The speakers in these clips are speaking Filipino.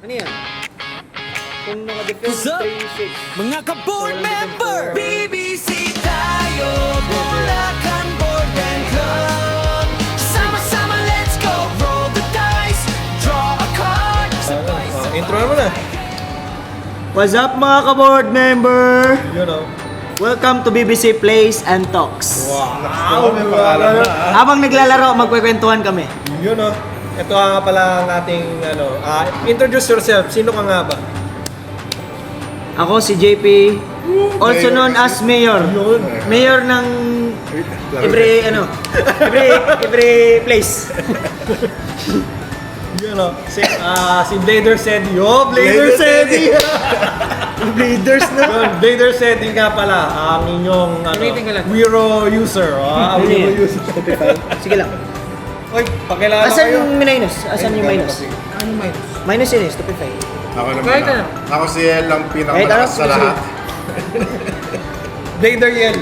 Ano yan? Kung naka-defense 3-6. Mga ka-board member! BBC tayo, Bulacan Board and Club. Sama-sama, let's go! Roll the dice, draw a card. Intro mo na. What's up mga ka-board member? Yun o. Welcome to BBC Plays and Talks. Wow! May pangalan na. Habang naglalaro, magkwekwentuhan kami. Yun o. Ito nga pala ang ating introduce yourself. Sino ka nga ba? Ako si JP, also known as Mayor. Yun. Mayor ng every place. Yun o. Si Blader Sedi. Yo, Blader Sedi! Leaders na. Yun, Blader Sedi nga pala. Ang inyong Wiro user. Wiro user. Sige lang. Uy, pakilala Asan kayo. yung minus? Asan yung minus? Ano minus? Minus yun eh, stupefy. Ako naman na. Ako si El ang Kahit pinakamalakas ano, sa lahat. Blader Yell.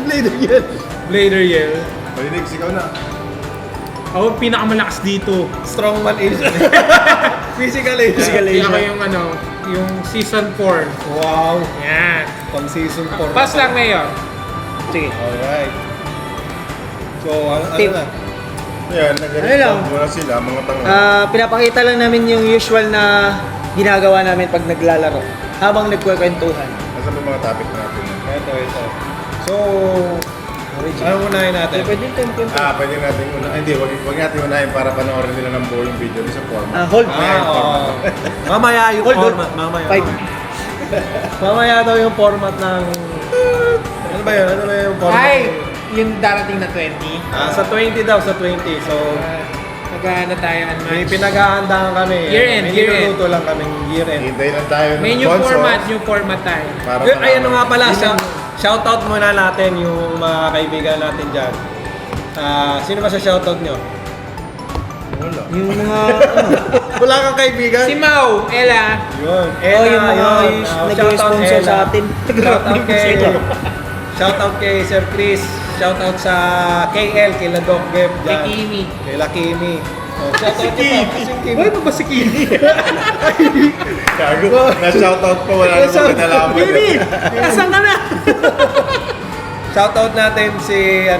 Blader Yell. Blader Yell. Marinig, sigaw na. Ako ang pinakamalakas dito. Strongman Asian. Physical Asian. Physical Asian. Ako yung yung season 4. Wow. Yan. Pang season 4. Pass lang ngayon. Sige. Alright. So, ano Tip. na? Ayan, Ano lang? nag-respond muna sila, mga tanga. Pinapakita lang namin yung usual na ginagawa namin pag naglalaro habang nagkwekwentuhan. Nasa may mga topic natin. Ito. So, ano unahin natin? Pwede yung Pwede natin hindi, wag natin unahin para panoorin nila ng buo yung video sa format. hold. Oo. Mamaya yung Hold, hold. format. Mamaya. 5. Mamaya daw yung format ng... Ano ba yun? Ano ba yung format? Ay! Yung darating na 20. Sa 20 daw, sa 20. So, Nag-ano tayo may unmatched. pinaghahandaan kami. Year end, May year end. niluluto lang kaming year end. Hintay lang tayo ng May new sponsor. format tayo. Para Ay, ano nga pala, Yun shoutout muna natin yung mga kaibigan natin dyan. Sino ba sa shoutout nyo? Wala. Yung mga Wala kang kaibigan? Si Mau, Ella. Yun. yung mga nag-sponsor sa atin. Shoutout kay Sir Chris. Shoutout sa KL, kay Ladok Gem. Kay Kimi. Kay La Kimi. Shoutout si Kimi. Uy, ba si Kimi? Gago. Na-shoutout pa, wala naman kinalaman. Asan ka na? Shoutout natin si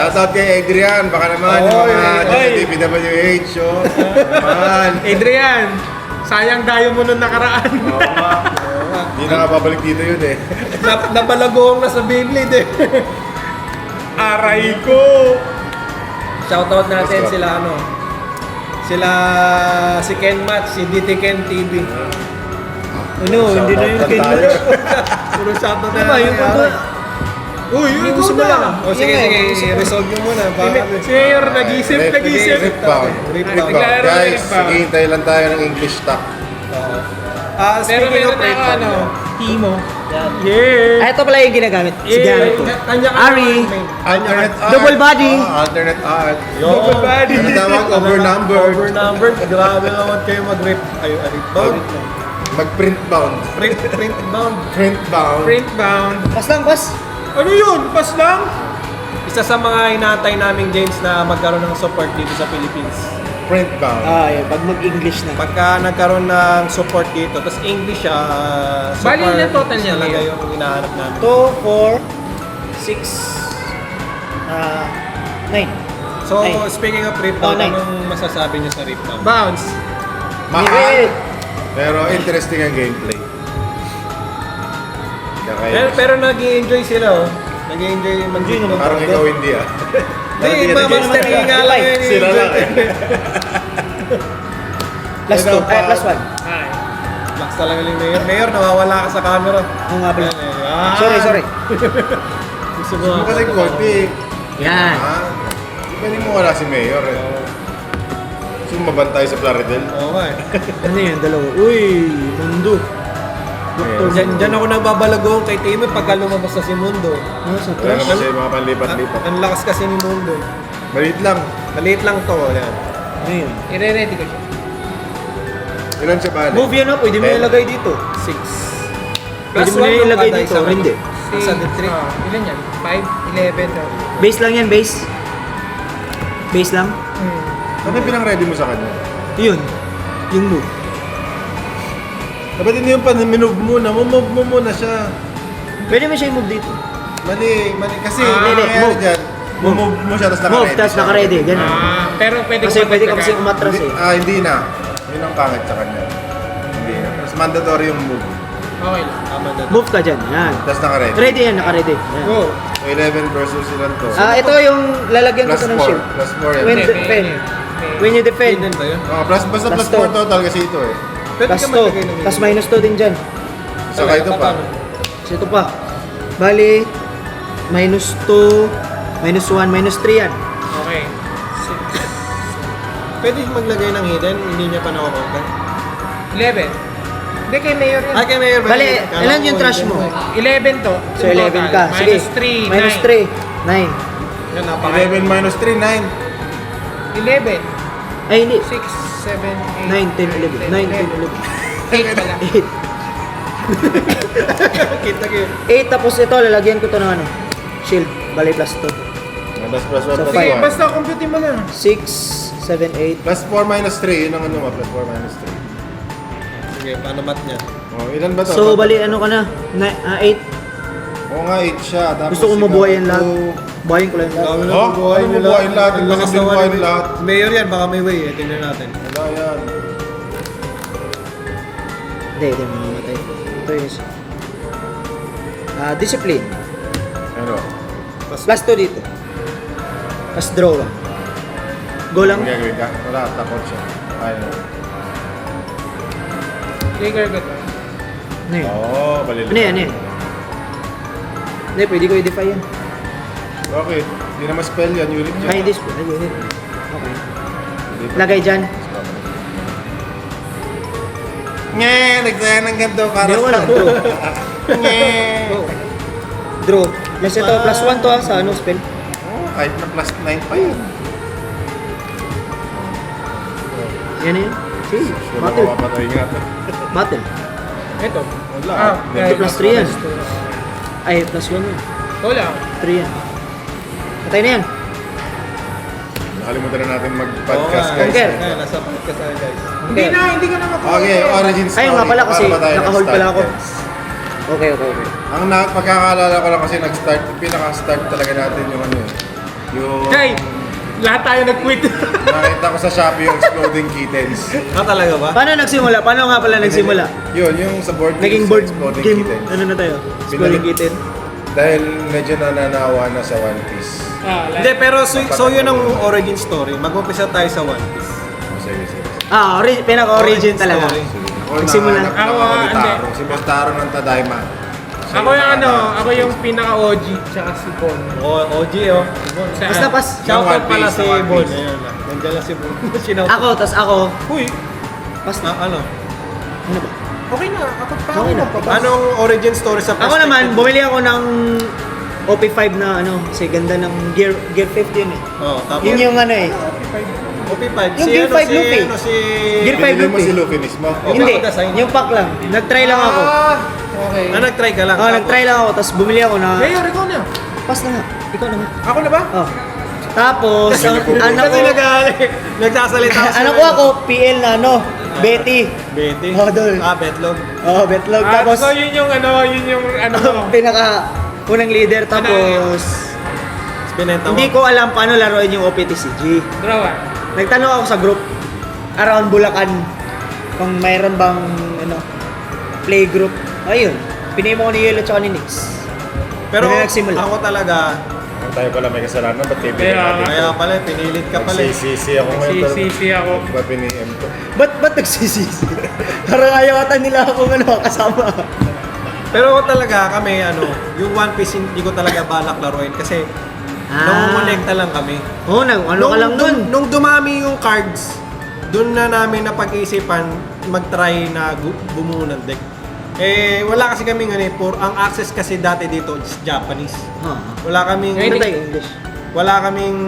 Shoutout kay Adrian, baka naman yung mga Oy. dyan sa DPWH, oh. Man. Adrian, sayang dayo mo nung nakaraan. Oo nga. Hindi na babalik dito yun eh. Napalagong na sa Beyblade eh. Aray ko! Shoutout natin Basta. sila si Ken Match, si DT Ken TV. hindi na yung Shoutout lang tayo. Puro shoutout na Diba, yung pag... Uy, Yung gusto mo lang. O sige, resolve nyo muna. Si Mayor, nag-isip. Rebound. Rebound. Naglaro na Guys, rin pa. naghihintay lang tayo ng English talk. Pero Speaking meron of na rebound, Timo. Yan. Yeah! Ito pala yung ginagamit. Ginamit ko. Ari. Alternate art. Double body. Alternate art. Double body. Ano tawag? Overnumbered. Overnumbered. Grabe naman kayo mag-rip. Rebound. Mag-print bound. Print bound. Print bound. Print bound. Pas lang, pas. Ano yun? Pas lang? Isa sa mga inaantay namin, James, na magkaroon ng support dito sa Philippines. Print bound. Yun. Pag mag-English na. Pagka nagkaroon ng support dito, tapos English siya, Bali na total niya talaga ngayon? yung hinahanap namin. 2, 4, 6, 9. So, Ay. speaking of rebound, Nine. anong masasabi niyo sa rebound? Bounce. Mahal. Pero interesting ang gameplay. Pero nag-i-enjoy sila, oh. Nag-i-enjoy mag-rebound. Parang ikaw hindi ah. Hindi, master nga lang yun. Sila lang eh. Plus 2. Ay, plus 1. Ay. Max talaga yung Mayor. Mayor, nawawala ka sa camera. Oo nga pala. Ah. Sorry. Gusto mo Gusto mo kasi konti. Yan. Pwede mo wala si Mayor eh. Gusto mo mabantay sa Plaridel? Oo nga eh. Ano yun? Dalawa. Uy, mundo. Diyan ako nagbabalagong kay Timmy pagka lumabas na si Mundo. Sa Wala trash. naman siya yung mga panlipat-lipat. Ang lakas kasi ni Mundo. Maliit lang. Maliit lang to. Yan. Ano yun? I-ready ko siya. Ilan siya ba? Move yun pwede mo Ten. ilagay dito. 6. Pwede mo na ilagay dito, or hindi. Sa the 3. Ilan yan? 5? 11 daw. Base lang yan, base. Base lang. Ano yung pinang-ready mo sa kanya? Yun. Yung move. Dapat hindi yung minove muna. Move mo muna siya. Pwede mo siya i-move dito. Mali. Kasi hindi, nangyayari move. dyan. Move mo siya, tapos Move, naka-ready tapos siya. naka-ready. Ganun. Pero pwede Kasi pwede ka kasi umatras Hindi, eh. hindi na. Yun ang pangit sa kanya. Hindi na. Tapos mandatory yung move. Okay lang. Tama na. Move ka dyan. Yan. Tapos naka-ready. Ready yan, naka-ready. Yan. Go. So, 11 versus ilan to? Ito yung lalagyan ko Plus to ng 4. shield. Plus 4 yan. When Hindi, defend. may- When you defend. Hidden ba yun? Basta Plus plus two. 4 total kasi ito eh. Pwede Plus ka 2. maglagay ng Tapos hidden. minus 2 din dyan. Saka ito pa. Tapos ito pa. Bali, minus 2, minus 1, minus 3 yan. Okay. Pwede maglagay ng hidden, hindi niya pa nakukonta. 11. Hindi, kay Mayor yun. Kay Mayor ba? Bali, Kala ilan ko yung trash hidden mo? mo eh. 11 to. So in 11 total. ka. Sige. Minus 3, Minus 9. 3, 9. Yan, napaka. 11 minus 3, 9. 11. Ay, hindi. 6, 7, 8. 9, 10, 11. 9, 10, 11. 8 pala. 8. Kita ko yun. 8 tapos ito, lalagyan ko to ng ano. Shield. Bali, plus 2. Tapos plus 1 So, plus Sige, 1. basta compute mo na. 6, 7, 8. Plus 4 minus 3, yun ang ano mo, plus 4 minus 3. Sige, paano mat niya? Oh, ilan ba to? So, bali, ano ka na? 8. Oo nga, 8 siya. Tapos Gusto ko ikaw, mabuhayan lahat. 2. Buhayin ko lang lahat. Dami na Oh, bubuhayin ano nila. bubuhayin lahat? Ang Ang lakas lakas ng bubuhayin ano, lahat. Mayor yan, baka may way eh. Tingnan natin. Wala yan. Hindi, mamamatay. Ito yung isa. Discipline. Ano? Plus 2 dito. Plus draw 1. Go lang. Ang gagawin ka? Wala, takot siya. Ayun. Trigger ko to. Ano yun? Oo, balilito. Ano yan? Ano yan? Hindi, pwede ko i-defy yan. Okay, hindi naman spell yan, unit yan. Ay, this po. Ay, unit. Okay. Hindi pa. Lagay dyan. Nye, nagsaya ng ganito para Hindi ko lang. Draw. Nye. Draw. Plus ito, plus 1 to sa ano, spell. Oh, kahit na plus 9 pa yan. Yan na yan. Sige, Sure, battle. mapapatay nga. Battle. Ito. Wala. Ito plus 3 yan. Ay, plus 1 yan. Wala. 3 yan. Patay na yan. Nakalimutan na natin mag-podcast, Oo, guys. Conquer. Kaya, nasa podcast tayo guys. Hindi ka na makuha. Okay, origin story. Ayun nga pala kasi Para ba tayo naka-hold nag-start, pala ako. guys? Okay. Ang pagkakaalala ko lang kasi nag-start, pinaka-start talaga natin yung ano eh. Yung Hey! Lahat tayo nag-quit. nakita ko sa Shopee yung Exploding Kittens. Talaga ba? Paano nagsimula? Paano nga pala nagsimula? Yun, yung sa board game Naging sa board Exploding game, Kittens. ano na tayo? Exploding Binalik- Kitten. Dahil medyo nananawa na sa One Piece. Hindi, pero so yun ang origin story. Mag-umpisa tayo sa One Piece. Sige, sige. Pinaka-origin talaga. story. Ako Nagsimula. nahanap lang Ako, ako ni hindi. Taro. Si Boss Taro ng Tadaima. Ako yung ako yung pinaka-OG tsaka si Bon. OG oh. Basta pas. Shoutout One pala Piece, si One Bon. Piece. Ayun lang. Nandiyan lang si Bon. Sinaw. Ako, tas ako. Uy! Pas na. Ano? Ano ba? Okay na. Ako pa. Okay na. Anong origin story sa Ako naman, bumili ako ng OP5 na ano, kasi ganda ng Gear 50 yun eh. Oh, tapos Yun yung ano eh. OP5. Yung Gear 5 Luffy. Si Gear 5 Pinili mo Luffy. si Luffy mismo. Okay. Hindi, design. yung pack lang. Nag-try lang ako. Okay. nag-try ka lang. Nag-try lang ako, tapos bumili ako na, Mayor, ikaw na. pas na nga. Ikaw na nga. Ako na ba? Oh. Tapos, ang anak Kasi ko, nagsasalita anak ko ako, PL na ano, Betty. Betty. Oh, dol. Betlog. Oh, Betlog. Tapos, so yun yung ano. pinaka unang leader. Tapos, Binenta mo. hindi ko alam paano laruin yung OPTCG. Draw ah. Nagtanong ako sa group around Bulacan kung mayroon bang ano, play group. Ayun, pinili mo ko ni Yelo tsaka ni Nix. Pero Doon na nagsimula. ako talaga, Tayo pala may kasalanan. Ba't kayo Kaya natin? kaya pala, pinilit ka pala. eh. Nagsisisi ako ngayon. Sisi ako. Ba't piniem ko? Ba't nagsisisi? Parang ayaw ata nila ako ano, kasama. Pero ako talaga kami, yung One Piece hindi ko talaga balak laruin kasi nangungonekta lang kami. Oo, ano ka lang dun. Nung dumami yung cards, dun na namin napag-isipan mag-try na bumuo ng deck. Eh, wala kasi kami ang access kasi dati dito is Japanese. Wala kaming Ano tayo English? wala kaming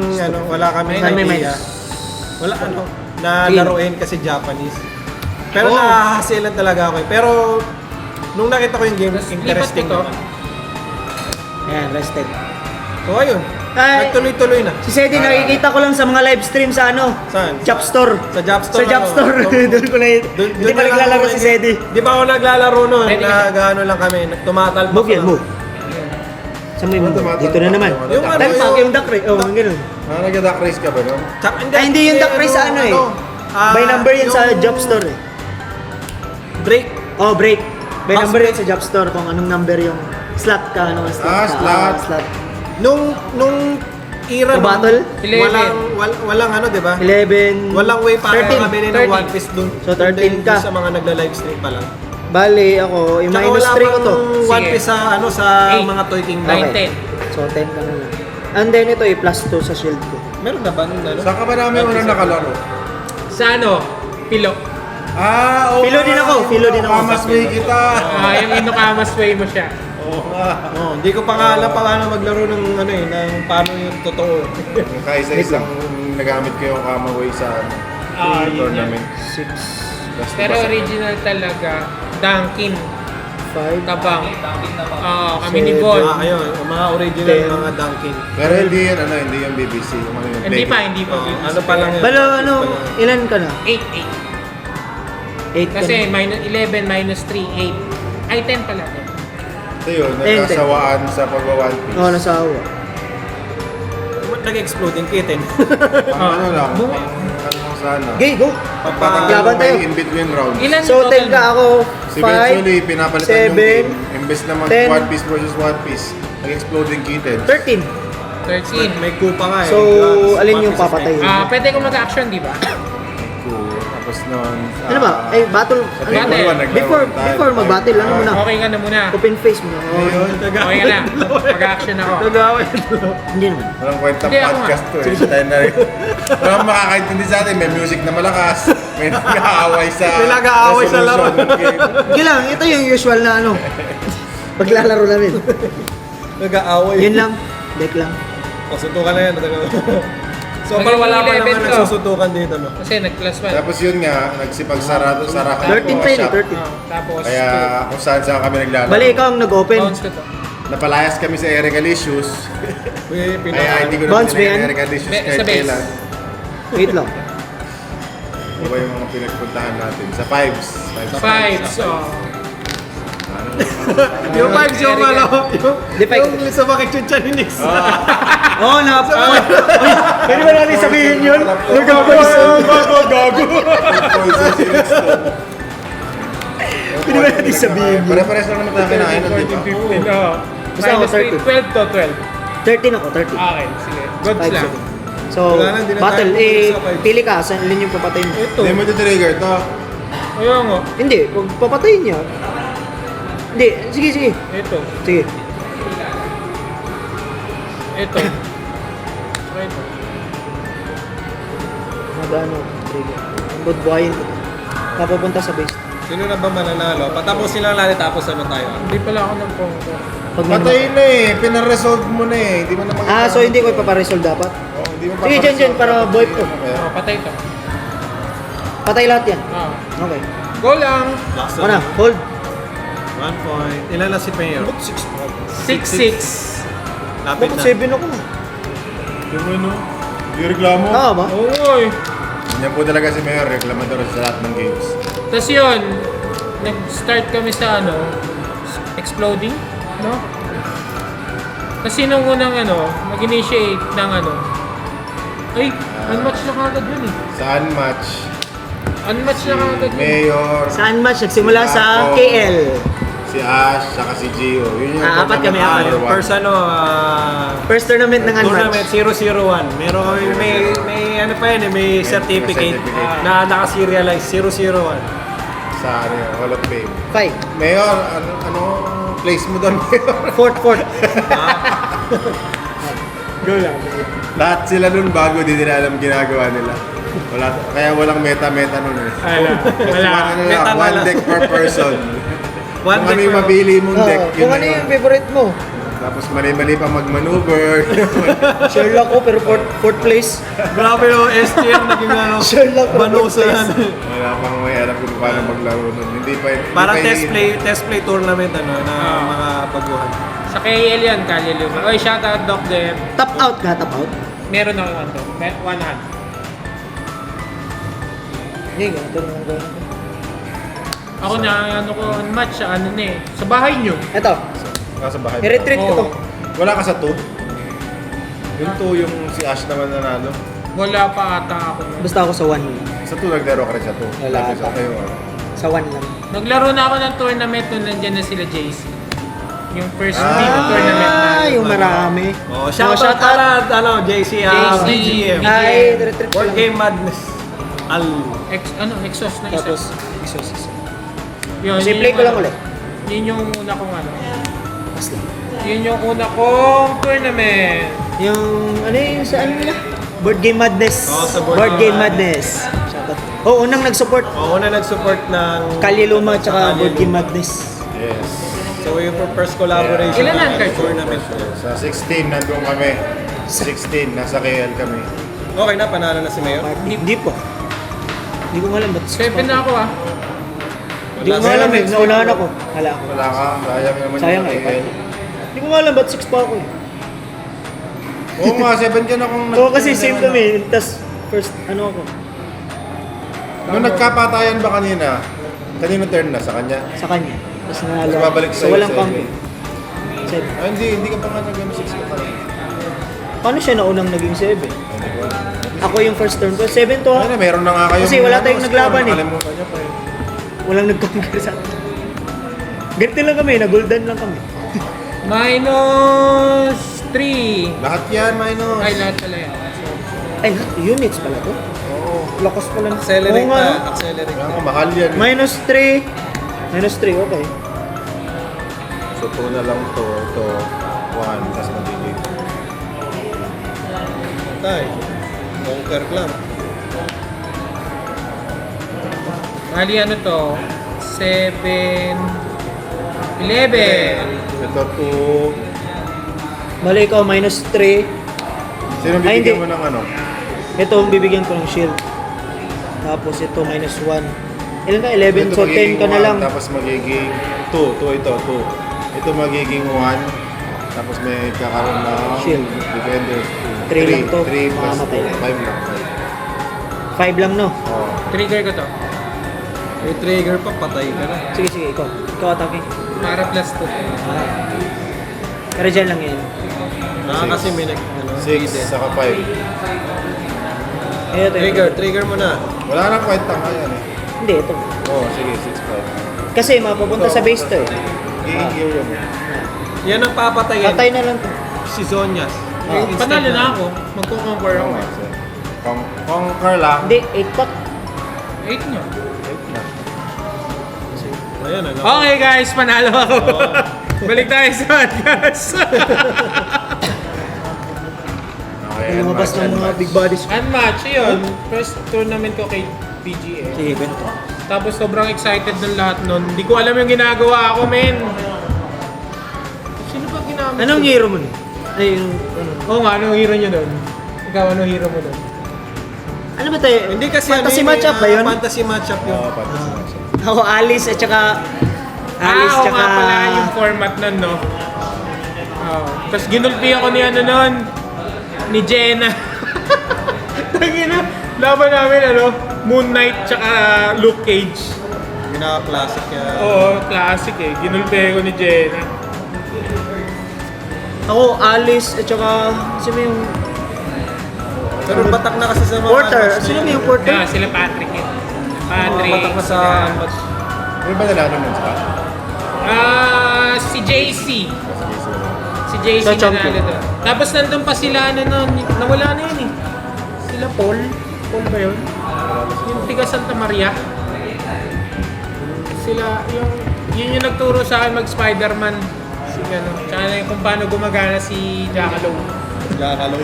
May idea. Wala na Sige. laruin kasi Japanese. Pero Oo. nakahasilan talaga ako. Pero nung nakita ko yung game, Tapos interesting lipat ko to. naman. Ayan, rested. So ayun, Ay, Nagtuloy-tuloy na. si Sedi nakikita ko lang sa mga live stream sa ano? Saan? Jap Store. Sa Jap Store, Sa Jap ano? Store. Doon ko na hindi pa naglalaro si Sedi. Di ba ako naglalaro noon? Nag-ano lang kami, tumatalbog Move yan, move. Sa may move. Dito na naman. Yung ano, Talpak yung duck race. Oh, ganun. Nag-duck race ka ba, no? Ay, hindi yung duck race sa ano eh. By number yun sa Jap Store eh. Break. Oh, break. By Box number yun sa Jap Store kung anong number yung slot ka, anong slot Ah, ka. slot. Slot. Nung era Sa battle? walang ano, di ba? 11. Walang way para 13. makabili ng One Piece dun. So, 13 Dun ka. Sa mga nagla-live stream pa lang. Bali, ako, Tsaka i-minus wala 3 ko to. pang One Sige. Piece sa ano sa 8, mga Toy Kingdom. 9, 10. So, 10 ka na lang. And then ito, i-plus 2 sa shield ko. Meron na ba nun ano? Saan ka ba namin unang nakalaro? Sa ano? Pilo. Oo. Filo din ako, filo din ako. Kamasway kita. Yung Inokamas way mo siya. Oo nga. Oh, hindi ko pa nga alam paano maglaro ng ano eh, ng paano yung totoo. Yung kaisa-isang nagamit ko yung Kamaway sa Yun tournament. 6, Basta Pero basta. original talaga, Dunkin, 5, Tabang. Kami ni Bon. Ayun, yung mga original 10. mga Dunkin. Pero hindi yan, hindi yung BBC. Yung ano yung Hindi pa, Play. hindi pa. Ano pa lang yun? Balo, ano, ilan ka na? 8, 8 ka 8. Kasi na. minus 11 minus 3, 8. Ay, 10 pala. Ito yun, 10. nagkasawaan sa pag-One Piece. Oo, nasawa. Nag-exploding kitten. Pang ano lang, pang ano sana. Okay, go! Laban tayo. In between rounds. Ilan So, total 10 ka ako, So eventually, 5, pinapalitan yung 7, game. Imbes na mag 10. One Piece versus One Piece, nag-exploding kittens. 13. 13. May kupa nga eh. So, alin One yung Piece is papatay? Pwede ko mag-action, di ba? Cool. Tapos nun... Ano ba? Eh, battle. Sa Ano? table one, naglaro Before, tayo. before mag-battle, ano muna? Okay ka na muna. Open face muna. Oh, Ayun. Okay ka na. Mag-action ako. Nag-away. hindi naman. Walang kwentang Hindi, ako podcast to eh. Tayo na rin. Walang makakaintindi sa atin. May music na malakas. May nag-aaway sa... May nag-aaway sa laro. resolution ng game. Sige lang, ito yung usual na ano. Paglalaro namin. Nag-aaway. Yun lang. Deck lang. O, suntukan na yan. So, Maging parang wala pa 11 naman to. nagsusuntukan dito, no? Kasi nag-plus 1. Tapos yun nga, nagsipag-sara ka 13 tayo, 13. Tapos, Kaya kung saan kami naglalaro. Bali, ikaw ang nag-open. bounce ko to. Napalayas kami sa Eric Alicious. Kaya hindi ko na Bounce ba yan? Eric Alicious kahit Sa base. kailan. Wait lang. Ano ba yung mga pinagpuntahan natin? Sa Fives. 5. So, Yung vibes yung ano, yung sumakit yung tiyan ni Nix. Oo, na. Pwede ba natin sabihin yun? Gago. Pwede ba natin sabihin yun? Pare-pares lang naman tayo kinain nun, di 14, ba? 15. Basta ako, Minus 12 to 12. 13 ako, 13. Okay, sige. Goods 5 lang. seconds. So, Wala na, hindi na battle, tayo eh, sa five. pili ka, saan alin yung papatayin mo? Ito. Hindi mo ito-trigger to. Ayun nga. Hindi, kung papatayin niya. Hindi, sige, sige. Ito. Sige. Ito. Ito. Mag-ano, trigger. Budbuhayin ko to. Papapunta sa base. Sino na ba mananalo? Patapusin lang natin tapos ano tayo. Hindi pala ako nag-conquer. Pag may Patay na eh. Pinaresolve mo na eh. Hindi mo na so hindi ko ipaparesolve dapat? Oh, hindi mo Sige, dyan, para buhay ko. Patay to. Patay lahat yan. Okay. Go lang. Last Ano, hold. 1 point. Ilan na si Mayor? 6-6. Lapit Bakit na. 7 ako? Yung ano? Yung reklamo? Tama ba? Oo. Yan po talaga si Mayor. Reklamador sa lahat ng games. Tapos yun, nag-start kami sa ano, exploding, no? Tapos sinong unang ano, nag-initiate ng ano, ay, unmatch na kagad yun eh. Saan match? Unmatch na kagad yun. Mayor, Saan match? Nagsimula sa Ako. KL. si Ash, saka si Gio. Yun yung Apat kami, apat. number one. First ano, First tournament ng tournament unmatch. 001. Meron kami, may ano pa yun eh, may certificate certificate. na naka-serialize 001. Sa ano, Hall of Fame. 5. Mayor, ano place mo doon, Mayor? Fourth. Go lang. Lahat sila nun bago, di nila alam ginagawa nila. Kaya walang meta-meta nun eh. Wala. Ano Meta lang, one wala. deck per person. One Kung ano deck yung per- mabili mong deck, yun Kung na ano yun. yung favorite mo? Tapos mali-mali pa mag-maneuver. Sherlock ko, pero fourth place. Grabe yung STM naging ano, Sherlock banusa Holmes. yan. Wala pang may alam kung paano maglaro nun. Hindi pa Parang hindi pa test play tournament ano na mga baguhan. Sa KL yan, Kalye Luma. Oy, shoutout Doc Dem. Top out ka, top out. Meron ako ano, one hand. Hindi, ganito naman ko. Ako na, ano ko, unmatch sa ano na eh. Sa bahay nyo. Ito, Nasa bahay. i-retreat ko to. Oo. Wala ka sa 2? Yung 2 yung si Ash naman nanalo. Wala pa ata ako. Basta ako sa 1. Sa 2 naglaro ka rin sa 2. Wala Sa pa. kayo. Sa 1 lang. Naglaro na ako ng tournament nung nandyan na sila JC. Yung first Ah, team na tournament na. yung marami. Oh, shoutout pala, JC, JC. BGM. Ay, retreat ko Board lang. Game Madness. Exhaust na isa. Tapos, isos. Yun, Kasi yun play yung ko lang ano, ulit. Yun yung una kong ano. Pas lang. Yun yung una kong tournament. Yung, ano yung sa ano nila? Board Game Madness. Oo, sa Board Board Game Game Madness. Shoutout. Oh, unang nag-support. Oo, una nag-support ng Kalye Luma at saka Kalye Board Game Luma. Madness. Yes. So yung first collaboration Ilan ang ng card? tournament. Sa 16, nandun kami. 16, nasa KL kami. Okay na, panalo na si Mayor. Hindi po. Hindi ko nga alam ba't 7 na ako ah. Hindi ko nga alam eh. Naunahan ako. Hala ako. Wala ka, sayang naman Sayang yung eh. KL. Hindi ko nga alam ba't 6 pa ako eh. Oo nga, 7 ka na kung Oo kasi same kami. Tapos first ano ako. Nung nagkapatayan ba kanina, kanino turn na? Sa kanya? Sa kanya. Tapos nanalo Tapos ako. babalik So sa'yo, walang sa pang inyo. Ah, hindi ka pa nga nag-6 ka pa rin. Paano siya naunang naging 7? Ako yung first turn ko. 7 to ha. Ano, meron na nga kayo. Kasi wala tayong naglaban eh. Nakalimutan niya pa eh. Walang nag-conquer sa atin. Ganito lang kami. Nag-golden lang kami. -3. Lahat yan, minus. Ay, lahat pala yan. Ay, units pala to. Oo. Lakas pala. Accelerate Oo nga, na, no? accelerate Kaya na. nga, mahal yan. -3. -3, okay. So, 2 na lang to, 1, tapos magiging. Tay, conquer lang. Bali ano to? 7... 11. Ito, 2. Bali ikaw, -3. Sino Ay, bibigyan hindi. mo ng ano? Ito, ang bibigyan ko ng shield. Tapos ito, -1. Ilan ka? 11. Ito So, 10 ka na magiging lang. 1, tapos magiging 2. Ito, 2. Ito magiging 1. Tapos may kakaroon ng Shield. Defender. 3 lang to. 3 plus Mamamatay 2. lang. 5 lang. 5 lang, no? Oo. Trigger ko to. May trigger pa, patay ka na. Sige, sige, ikaw. Ikaw atake. Para plus 2. Pero dyan lang yan. Kasi may ano, 6, saka 5. Ito, Trigger mo na. Wala nang kwenta nga yan eh. Hindi, ito. Oo, sige, 6, 5. Kasi mapapunta sa base to eh. I-gear yun. Yan ang papatayin. Patay na lang to. Si Zonias. Panalo na ako. Magkukonquer ako. Oo nga, sir. Conquer lang. Hindi, 8 pack. 8 nyo. 8 na. Ayan, ano. Okay guys, panalo ako. Balik tayo sa podcast. Okay, Lumabas unmatch, ng mga unmatch. big bodies. Unmatch, yun. First tournament ko kay PGA. Sige, ganito. Tapos sobrang excited ng lahat nun. Hindi ko alam yung ginagawa ko, men. Sino ba ginamit? Anong hero mo nun? Ay, yung, ano? Oo nga, anong hero nyo nun? Ikaw, anong hero mo nun? Ano ba tayo? Hindi kasi Fantasy ano, matchup ba yun? Fantasy matchup yun. Oo, fantasy match. Ako, Alice at saka... Alice oo tsaka... nga pala yung format nun, no? Oo. Tapos ginulpi ako ni ano nun, ni Jenna. Tangina, laban namin ano, Moon Knight tsaka Luke Cage. Pinaka-classic yan. Oo, classic eh. Ginulpi ako ni Jenna. Ako, Alice at saka... Sino yung... Pero batak na kasi sa mga Porter? match na Sino yun. yung Porter? Yeah, sila Patrick eh. Oo, Patrick. batak na sa sila- match. May ba nalano nun sa? Si JC. Sige, sige. Si JC Sa champion. nanalo doon. Tapos nandun pa sila ano nun, nawala na yun eh. Sila Paul. Paul ba yun? Yung tiga Santa Maria. Sila, yun yung nagturo sa akin mag-Spider-Man. Si ano, tsaka yung kung paano gumagana si Jackalow. Jackalow.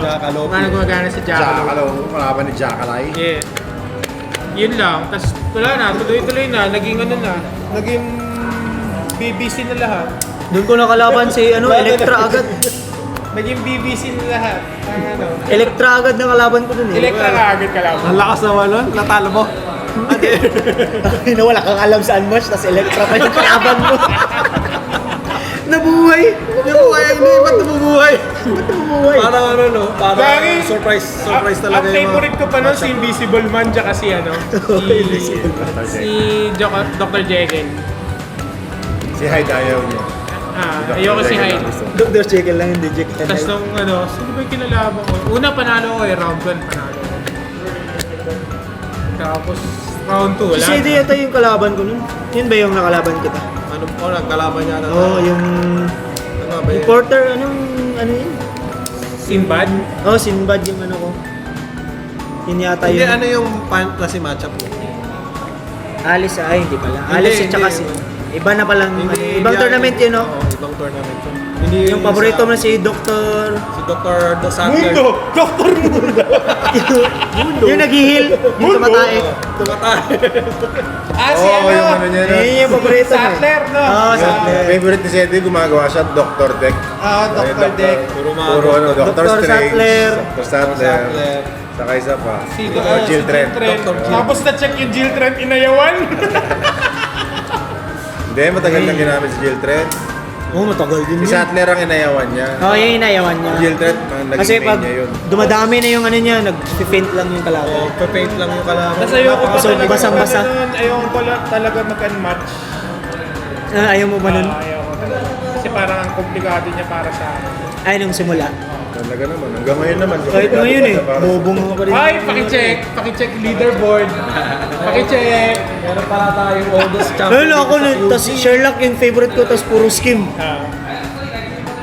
Jackalow. Paano gumagana si Jackalow. Jackalo, malaban ni Jackalay. Yeah. Yun lang. Tapos wala na, tuloy-tuloy na. Naging ano na, naging BBC na lahat. Doon ko nakalaban si ano, Electra agad. Naging BBC na lahat. Ang ano. Electra agad na kalaban ko dun eh. Electra ka agad ka lang. Ang lakas naman nun. Natalo mo. Na wala kang alam sa unmatch, tapos Electra pa yung kalaban mo. Nabuhay! Nabuhay, hindi, ba't nabubuhay? Ba't nabuhay? Parang ano, no? Parang Gagi. surprise talaga Ang favorite ko pa nun si Invisible Man tsaka si ano, si Dr. Jekyll. Si Hyde ayaw niya. Ayoko si Hyde. Dr. Jekyll lang, hindi Jekyll. Tapos nung ano, sino ba yung kinalaban ko? Una panalo ko round 1 panalo ko. Tapos round 2 Si wala. CD yata yung kalaban ko nun. Yun ba yung nakalaban kita? Ano po, nagkalaban niya na. Oo, yung Ano ba yun? reporter, ano yun? Sinbad. Oh, Sinbad yung ano ko. Yun yata Hindi, yung... ano yung fantasy matchup mo? Alice, hindi pala. Hindi, Alice at saka hindi. si... Iba na palang, Hindi, ibang hindi, tournament yun, no? Oo, ibang tournament yun. Hindi Yung paborito mo na si Dr. Si Dr. Sattler. Dr. Mundo! yung nag-heal, yung tumatay. Tumatay. Si Oo, yung ano niya na. Yun yung paborito mo. Sattler, no? Oo, Yung Sattler. favorite ni Sedi, gumagawa siya, Dr. Deck. Dr. Deck. Puro ano, Dr. Dr. Strange. Sattler. Dr. Sattler. Saka isa pa. Si Dr. Children. Dr. Tapos na-check yung Children inayawan. Hindi, matagal nang ginamit si Children. Oo, matagal din Si yun. Sattler ang inayawan niya. Oo, yun yung inayawan Si niya. Children, Kasi naging pag main niya yun. dumadami na yung ano niya, nag-faint lang yung kalaban. Oo, papaint lang yung kalaban. Tapos ayoko pa So, talaga basang-basa. ayoko pala talaga mag-unmatch. Ayaw mo ba nun? Ayoko talaga. Kasi parang ang komplikado niya para sa akin. Ay, nung simula. Talaga naman. Hanggang ngayon naman. Kahit ngayon eh, bobong ako pa rin. Ay, pakicheck leaderboard. Pakicheck. Meron pala tayong oldest champion. Lalo ako nun, tas Sherlock yung favorite ko, tas puro skim.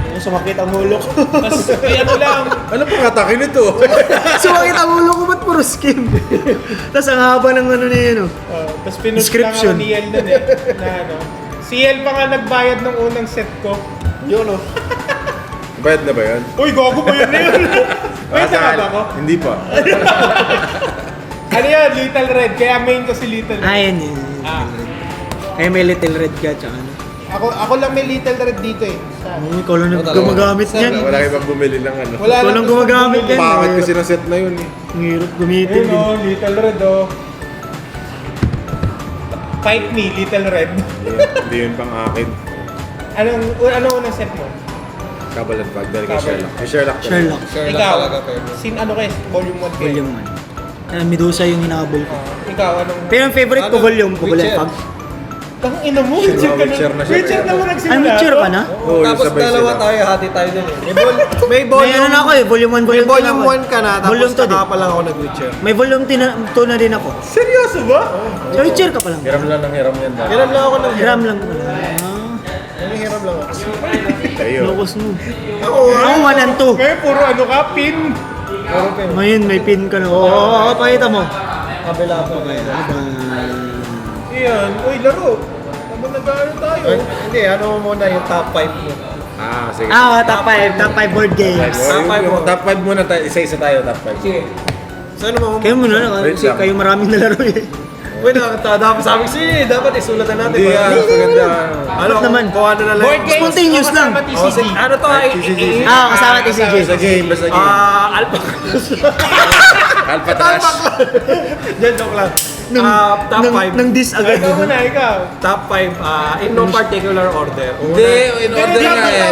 Yung sumakit ang ulo ko. Tapos, ano lang, Ano pang atake nito? Sumakit ang ulo ko, ba't puro skim? Tas ang haba ng ano na yun, oh. tapos pinush Description. lang ako ni Yel nun eh. Na ano. Si Yel pa nga nagbayad ng unang set ko. Yun, oh. Bayad na ba yan? Uy, gago ba yun yun? May Ah, tama ba ako? Hindi pa. Ano yan? Little Red. Kaya main ko si Little Red. Ayun yun. Kaya may little red ka, tsaka ano. Ako lang may Little Red dito eh. Ikaw lang gumagamit niyan. Wala kayo bang bumili ng ano. Wala Ikaw lang gumagamit yan. Pangit kasi ng set na yun eh. Ang hirap gamitin Ayun din. oh, Little Red oh. Fight me, Little Red. Hindi yun pang akin. Anong unang set mo? Kabalan pag dahil kay Kabalan. Sherlock. Kay Sherlock. Sherlock. Ikaw, ano kayo? Volume 1 kayo? Volume 1. Medusa yung hinabol ko. Ikaw, anong... Pero ang favorite ko, Ano? volume ko, Witcher. pag. Kang ina mo, Witcher ka Witcher na siya. Witcher na mo Ay, nagsimula. Witcher ka na? Oo, yung Tapos sabay dalawa sila. tayo, hati tayo dun eh. May May volume, ano na ako eh, volume 1, may volume 2 volume 1 ka na, tapos Volume 2 din. saka pa lang ako nag-Witcher. May volume 2 na din ako. Seryoso ba? So, Witcher ka pa lang. Hiram lang ng hiram yan. Hiram lang ako ng Hiram lang. Hiram lang ako. Tayo. Locos mo. Ako, Ako 1 and 2. Ngayon, puro ano ka, pin. Ngayon, may pin ka na. Oo, pakita mo. kabila pa kayo. Iyan, uy, laro. Habang nag-aaral tayo. Hindi, ano mo muna yung top 5 mo. Ah, sige. Top 5 board games. Top five mo. Top 5 muna tayo. Isa-isa tayo, top 5. Sige. So ano mo? Kayo muna na, Wait kasi lang. kayo maraming nalaro eh. Wait lang, dapat sabi si dapat isulatan natin. Hindi, Kung- maganda. Ano naman? Kung ano na lang. Board games. Spontaneous lang. kasama Oh, TCG. ano to? TCG. Kasama TCG. Basta game, basta game. Alpha. Alpatras. Diyan, joke lang. Top 5. Nang dis agad. Ikaw muna, ikaw. Top 5, in no particular order. Hindi, in order nga eh.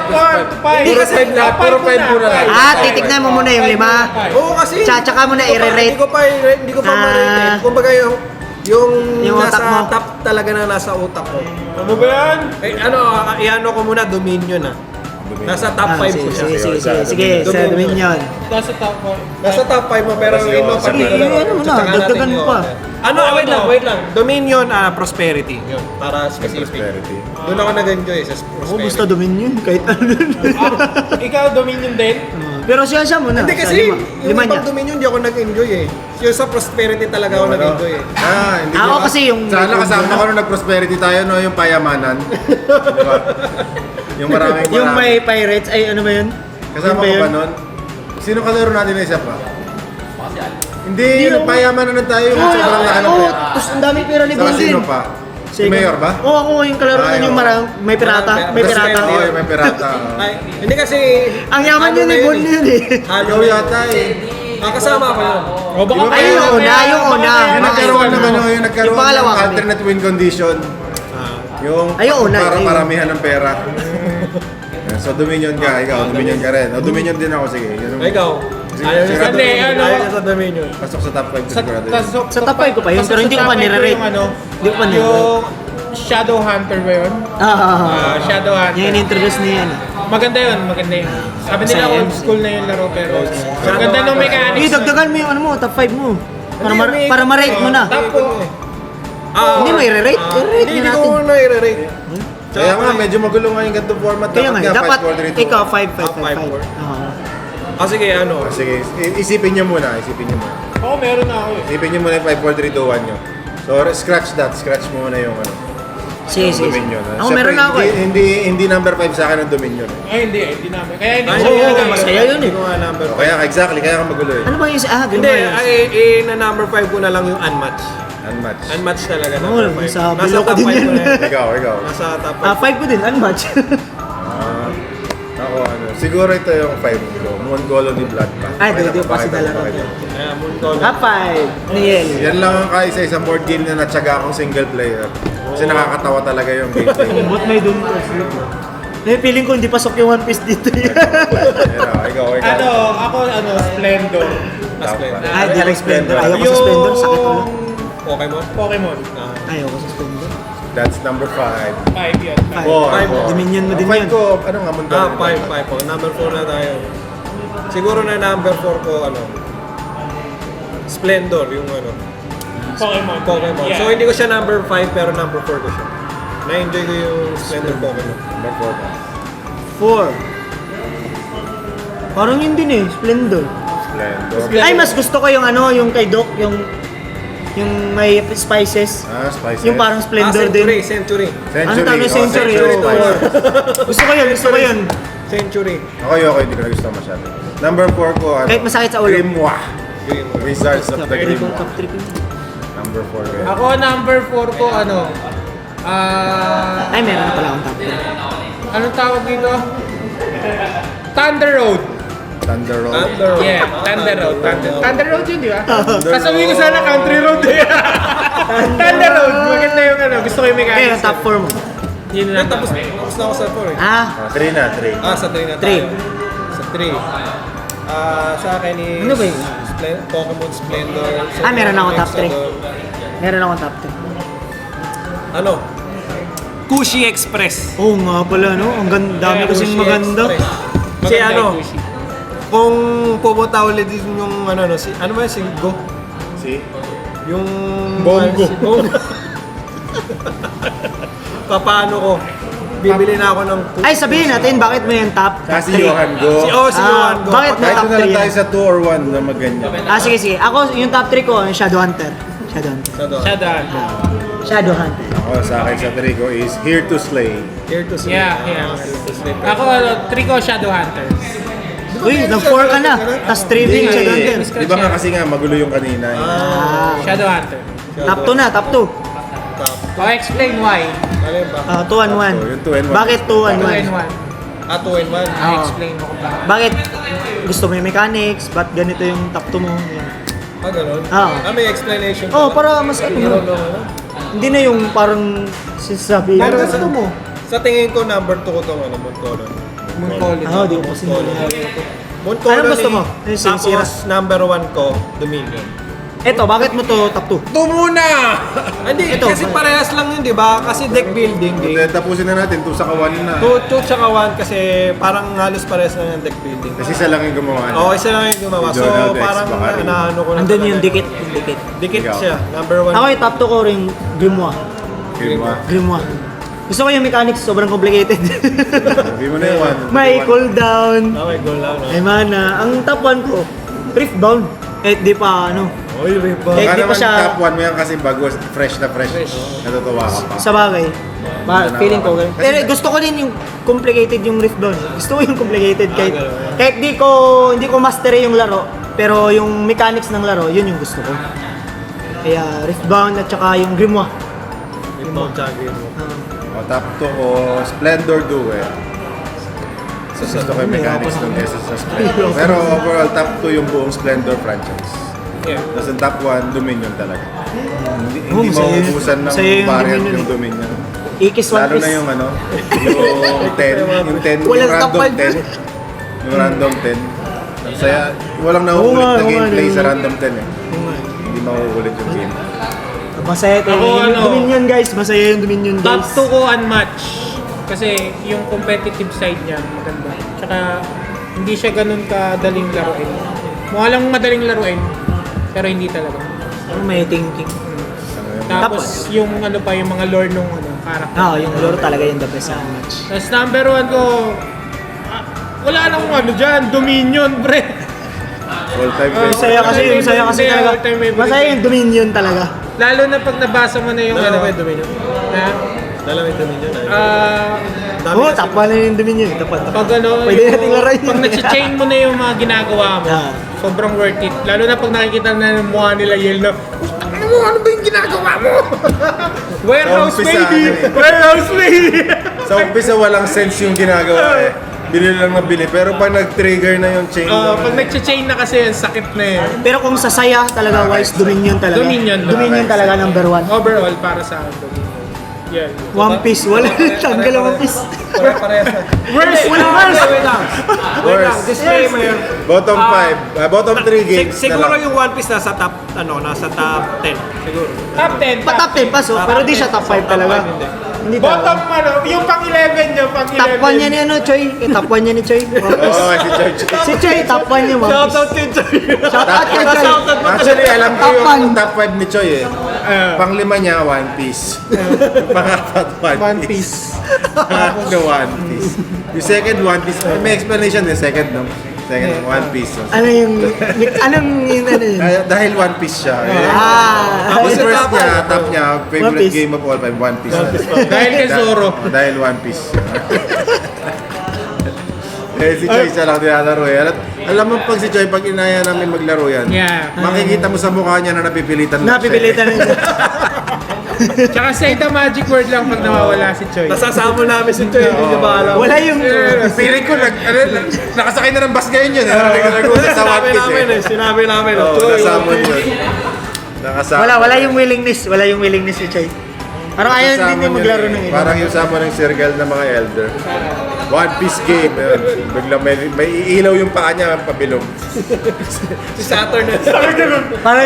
Hindi kasi Puro 5 muna lang. Titignan mo muna yung 5. Oo kasi. Tsaka mo na i-rate. Hindi ko pa ma-rate. Kumbaga yung Yung otak mo. nasa top talaga na nasa utak ko. Ano ba yan? Iano ko muna Dominion Nasa top 5 ko siya. Sige, sa Dominion. Nasa top 5. Nasa top 5 mo pero Kasi in no yung- particular Ano mo na, Tsaka natin dagdagan mo yung pa. order. Wait lang. Dominion, Prosperity. Yun, para specific. Prosperity. Doon ako nag-enjoy sa Ako Prosperity. basta Dominion, kahit ano. Ikaw, Dominion din? Pero siya muna. Hindi sa kasi, yung lima niya. ibang Dominion, hindi ako nag-enjoy eh. Yung sa Prosperity talaga ako nag-enjoy eh. Hindi Ako ko- kasi yung- Sana kasama ko nung nag-prosperity tayo, no? Yung payamanan. Di ba? Yung maraming Yung may pirates, ay ano ba yun? Kasama Yun ko ba yun? nun? Sino kalaro natin na isa pa? Hindi, yung ako. payamanan na tayo. Yung sobrang laki ng pera. Tapos ang daming pera ni Saka Bondin. sino pa? Si Mayor ba? Oo, ako yung kalaro Ay, na yung oo. may pirata. May pirata. Oo, yung may pirata. Ay, hindi kasi... Ang yaman ano yun na ni Bond yun eh. Ikaw yata eh. Kasama ko yun. O baka Di ba Ay, kaya- yung una. Yung nagkaroon ng ano, yung Yung nagkaroon pangalawa ng kami. alternate win condition. Yung Ay, yung una, para yun. paramihan ng pera. So Dominion ka, ikaw, Dominion ka rin. O Dominion din ako, sige. Yun ang- Ikaw, ayaw niya sa Hindi, Dominion. ano? Ayaw niya sa Dominion. Pasok sa top 5 sigurado yun. Sa top 5 ko pa yun, pero hindi ko pa nire-rate. Yung ano, Hindi ko pa nire-rate. yung Shadow Hunter ba yun? Shadow Hunter. Yung in-introduce niya yan. Maganda yun, maganda yun. Sabi nila Masaya old yun. school na yung laro pero Shadow maganda nung Hunter. mechanics. Hindi, dagdagan mo yung ano mo, top 5 mo. Para ma-rate mo na. Tapo. Hindi mo i-rate. I-rate Hindi na ko natin. na i-rate. Kaya nga, medyo magulo nga yung ganito format. Kaya nga, dapat 5-4-3-2. ikaw 5, 5, 5, 5, 5. 4. Sige, ano? Sige, isipin nyo muna, isipin nyo muna. Oo, meron na ako eh. Isipin nyo muna yung 5-4-3-2-1 nyo. So, scratch that. Scratch mo muna yung ano. Sige, yung sige. Dominion. Ako meron na ako eh. Hindi number 5 sa akin ng Dominion. Ay, hindi namin. Kaya hindi Ay, ko oo, nilagay. masaya yun eh. Hindi ko nga number O, kaya, exactly, kaya ka magulo eh. Ano ba yung ganun Hindi, ba yun? na number 5 ko na lang yung unmatch. Unmatch. Unmatch talaga, Oo, number 5. nasa below ko top din 5 yan. ko na yan. Ikaw. Nasa top 5. 5 ko din, unmatch. Ako ano, siguro ito yung 5 ko. Moon Colony Blood Path. Ay, hindi ko pa si Pakita Dalaro. ko. Kaya Moonco na. Top 5, Niel. Yan lang ang kaisa isang board game na natsaga akong single player. Kasi nakakatawa talaga yung gameplay. Ba't may doon ko? Feeling ko hindi pasok yung One Piece dito. Ikaw. Ano, ako, Splendor. Ay, di ako Splendor. Ayaw ko sa Splendor, sakit ulo. Pokemon? Pokemon. Ayaw ko sa Splendor. That's number 5. 5 yun. 4. Dominion mo din 5 yan. ko, ano nga, Moon Colony. 5 po. Number 4 na tayo. Siguro na number 4 ko, Splendor, yung Pokemon. Pokemon. Yeah. So, hindi ko siya number 5, pero number 4 ko siya. Na-enjoy ko yung Splendor Pokemon. Number 4 ka. 4. Parang yun din eh, Splendor. Splendor. Ay, mas gusto ko yung yung kay Doc, yung may spices. Spices. Yung parang Splendor Century, din. Century. Ano tawag yung Century? Century Oo. Spices. Gusto ko yun. Century. Ako, hindi ko na gusto masyado. Number 4 ko, Kahit masakit sa ulo. Grimoire. Wizards of the Top 3 ko, Grimoire. top 3 ko. Number 4 ko yan. Ako, number 4 ko, Ay, meron na pala akong top 3. anong tawag dito? Thunder Road. Thunder Road. Yeah, Thunder Road. Thunder Road yun, di ba? Kasabi ko sana Country Road eh. Thunder Road. Maganda yung gusto ko yung Kaya mechanics. yung top 4 mo. Yun lang. Tapos na ako sa 4 eh. 3 na, 3. Sa 3 na Three. tayo. Sa 3. Sa akin is... Ano ba yun? Pokemon Splendor. Meron akong top 3. Hexagon. Meron akong top 3. Kushi Express. Oo nga pala, no? Ang dami Yeah, kasing Kushi maganda. Express. Kasi Maganda yung sushi. kung pumunta ulit din yung ano ba si Go? Si? Yung... Bongo. Si Bongo. Paano ko? Bibili na ako ng... Ay, sabihin natin, bakit mo yung top Kasi 3? Johan Go. Si Johan Go. bakit mo Kahit top na 3 lang tayo yan? sa 2 or 1 na magganyan. Sige. Ako, yung top 3 ko, yung Shadow Hunter. Shadow. Shadow Hunter. Ako, sa akin sa 3 ko is Here to Slay. Here to see. Yeah. Ako, 3 ko Shadow Hunter. Uy, nag-4 ka na. Tapos 3 din, Shadow Hunter. Di ba nga kasi nga magulo yung kanina. Shadow Hunter. Top 2 na, top 2. Explain why. Ano yun ba? 2 and 1. Yung 2 and 1. Bakit 2 and 2 and 1? 1. 2 and 1. Explain mo kung bakit. Bakit gusto mo yung mechanics? Ba't ganito yung top 2 mo? Yan. Ganun? Oo. May explanation. Oh, para mas ano. Hindi na yung parang sinasabi. Pero Gusto mo. Sa tingin ko, number 2 ko itong Mooncolon. Di ko kasi Mooncolon Anong gusto mo? Ano yung sinisira? Tapos number 1 ko, Dominion. Eto, bakit mo to top 2? Ito muna! Hindi, Ito. kasi parehas lang yun, di ba? Kasi deck building game. Then, tapusin na natin 2 sa kawan na. 2 tsaka 1 kasi parang halos parehas lang yung deck building. Kasi isa lang yung gumawa. Oo, isa lang yung gumawa. So, Donald X, parang baka rin. naano ko na Andun talaga. yung dikit. Dikit Ikaw. siya. Number 1. Ako yung top 2 ko rin Grimoire. Grimoire. Gusto ko yung mechanics, sobrang complicated. Sabi mo na yung 1. May cooldown, may goal lang. may mana. Ang top 1 ko, Riftbound. Di pa Oy, Riba. Eh, Baka di pa naman siya- top 1 mo yan kasi bago, fresh na fresh. Natutuwa ka pa. sa bagay. Feeling ko ganun. Pero gusto ko din yung complicated yung Riftbound. Gusto ko yung complicated kahit hindi ko mastery yung laro, pero yung mechanics ng laro, yun yung gusto ko. Kaya Riftbound at saka yung Grimoire. Riba, tsaka Grimoire. O, top 2 ko, Splendor Duel. Gusto ko yung mechanics ng Jesus sa Splendor. Pero overall, top 2 yung buong Splendor franchise. Yeah. Tapos ang top 1, Dominion talaga. Hindi masaya yun. mauubusan ng Masaya yung variant Dominion yung Dominion. Ikis One Lalo Piece. na yung ano, yung 10, yung 10, yung Walang top random five. 10. Yung random 10. Saya, walang Oo nauulit nga, na oo nga, gameplay sa oo. random 10 eh. Hindi mauulit yung game. Masaya tayo. Ako, Yung ano, Dominion guys, masaya yung Dominion Top guys. 2 ko unmatch. Kasi yung competitive side niya maganda. Tsaka hindi siya ganun kadaling laruin. Mukha lang madaling laruin, pero hindi talaga. Ano, may thinking. Tapos yung ano pa, yung mga lore nung ano, character. Yung lore talaga yung the best sa match. Tapos number 1 ko, wala nang ano dyan, Dominion, pre. All-time Oh, favorite. Masaya kasi, masaya kasi Masaya, talaga. all-time favorite. Masaya yung Dominion talaga. Lalo na pag nabasa mo na yung ano. Dominion. Na, Dalawa yung Dominion. Oo, tapwa na yung Dominion. Tapat. pag ano, Pwede nating laruin pag yun. nag-chain mo na yung mga ginagawa mo, Ah. sobrang worth it. Lalo na pag nakikita na yung mukha nila Yel na, ano ba yung ginagawa mo? Warehouse Sa umpisa, baby! ano eh. Warehouse baby! Sa umpisa walang sense yung ginagawa eh. Bili lang na bili. Pero pag nag-trigger na yung chain Pag nag-chain na kasi, sakit na eh. Pero kung sa saya talaga wise, Dominion talaga. Dominion. Dominion talaga number 1. Overall, para sa akin, Dominion. Yan. One Piece, wala tanggal ang One Piece. Worst! Wait lang. Worst. Disclaimer. Bottom 5, bottom 3 games Siguro na lang. yung One Piece nasa top, nasa top 10. Siguro. Top 10. Pa top 10 paso, pero di siya top 5 talaga. Hindi Bottom talaga. ano, yung pang 11 niya, pang 11. Top 1 niya ni ano, Choi. Top 1 niya ni Choi. One Piece. Oo, si George. Si Choi, top 1 niya, One Piece. Shoutout kay Joy. Shout out kay Choi. Actually, alam ko Top yung one. top 5 ni Choi eh. Pang-5 niya, One Piece. Pang-4, One Piece. Pangatlo, One Piece. Yung second, One Piece. May explanation eh, second no? Second, One Piece. Ano yung, anong yun, ano yun? Dahil One Piece siya. Ah, Yung first niya, top niya, One favorite Piece. game of all time, One Piece. Dahil kay Zoro. Dahil One Piece. Eh, si Choi siya lang nilalaro eh. Alam mo pag si Choi, pag inaya namin maglaro yan, Yeah. makikita mo sa mukha niya na napipilitan lang napipilitan siya. na siya. Tsaka say the magic word lang pag nawawala si Choi. Nasasama namin si Joy. Hindi niya ba alam? Wala yung, Feeling ko, nakasakay na ng bus ngayon yun. Nag-usap sa One Sinabi Piece namin eh. eh. Sinabi namin. Oo, kasama yun. Nakasama. wala yung willingness. Wala yung willingness si Choi. Parang ayaw din Kasama niya maglaro yun ng eh. iba. Parang yung sama ng circle ng mga elder. One Piece game. Yun. Biglang may iilaw yung paa niya, pabilog. Si Saturn. Parang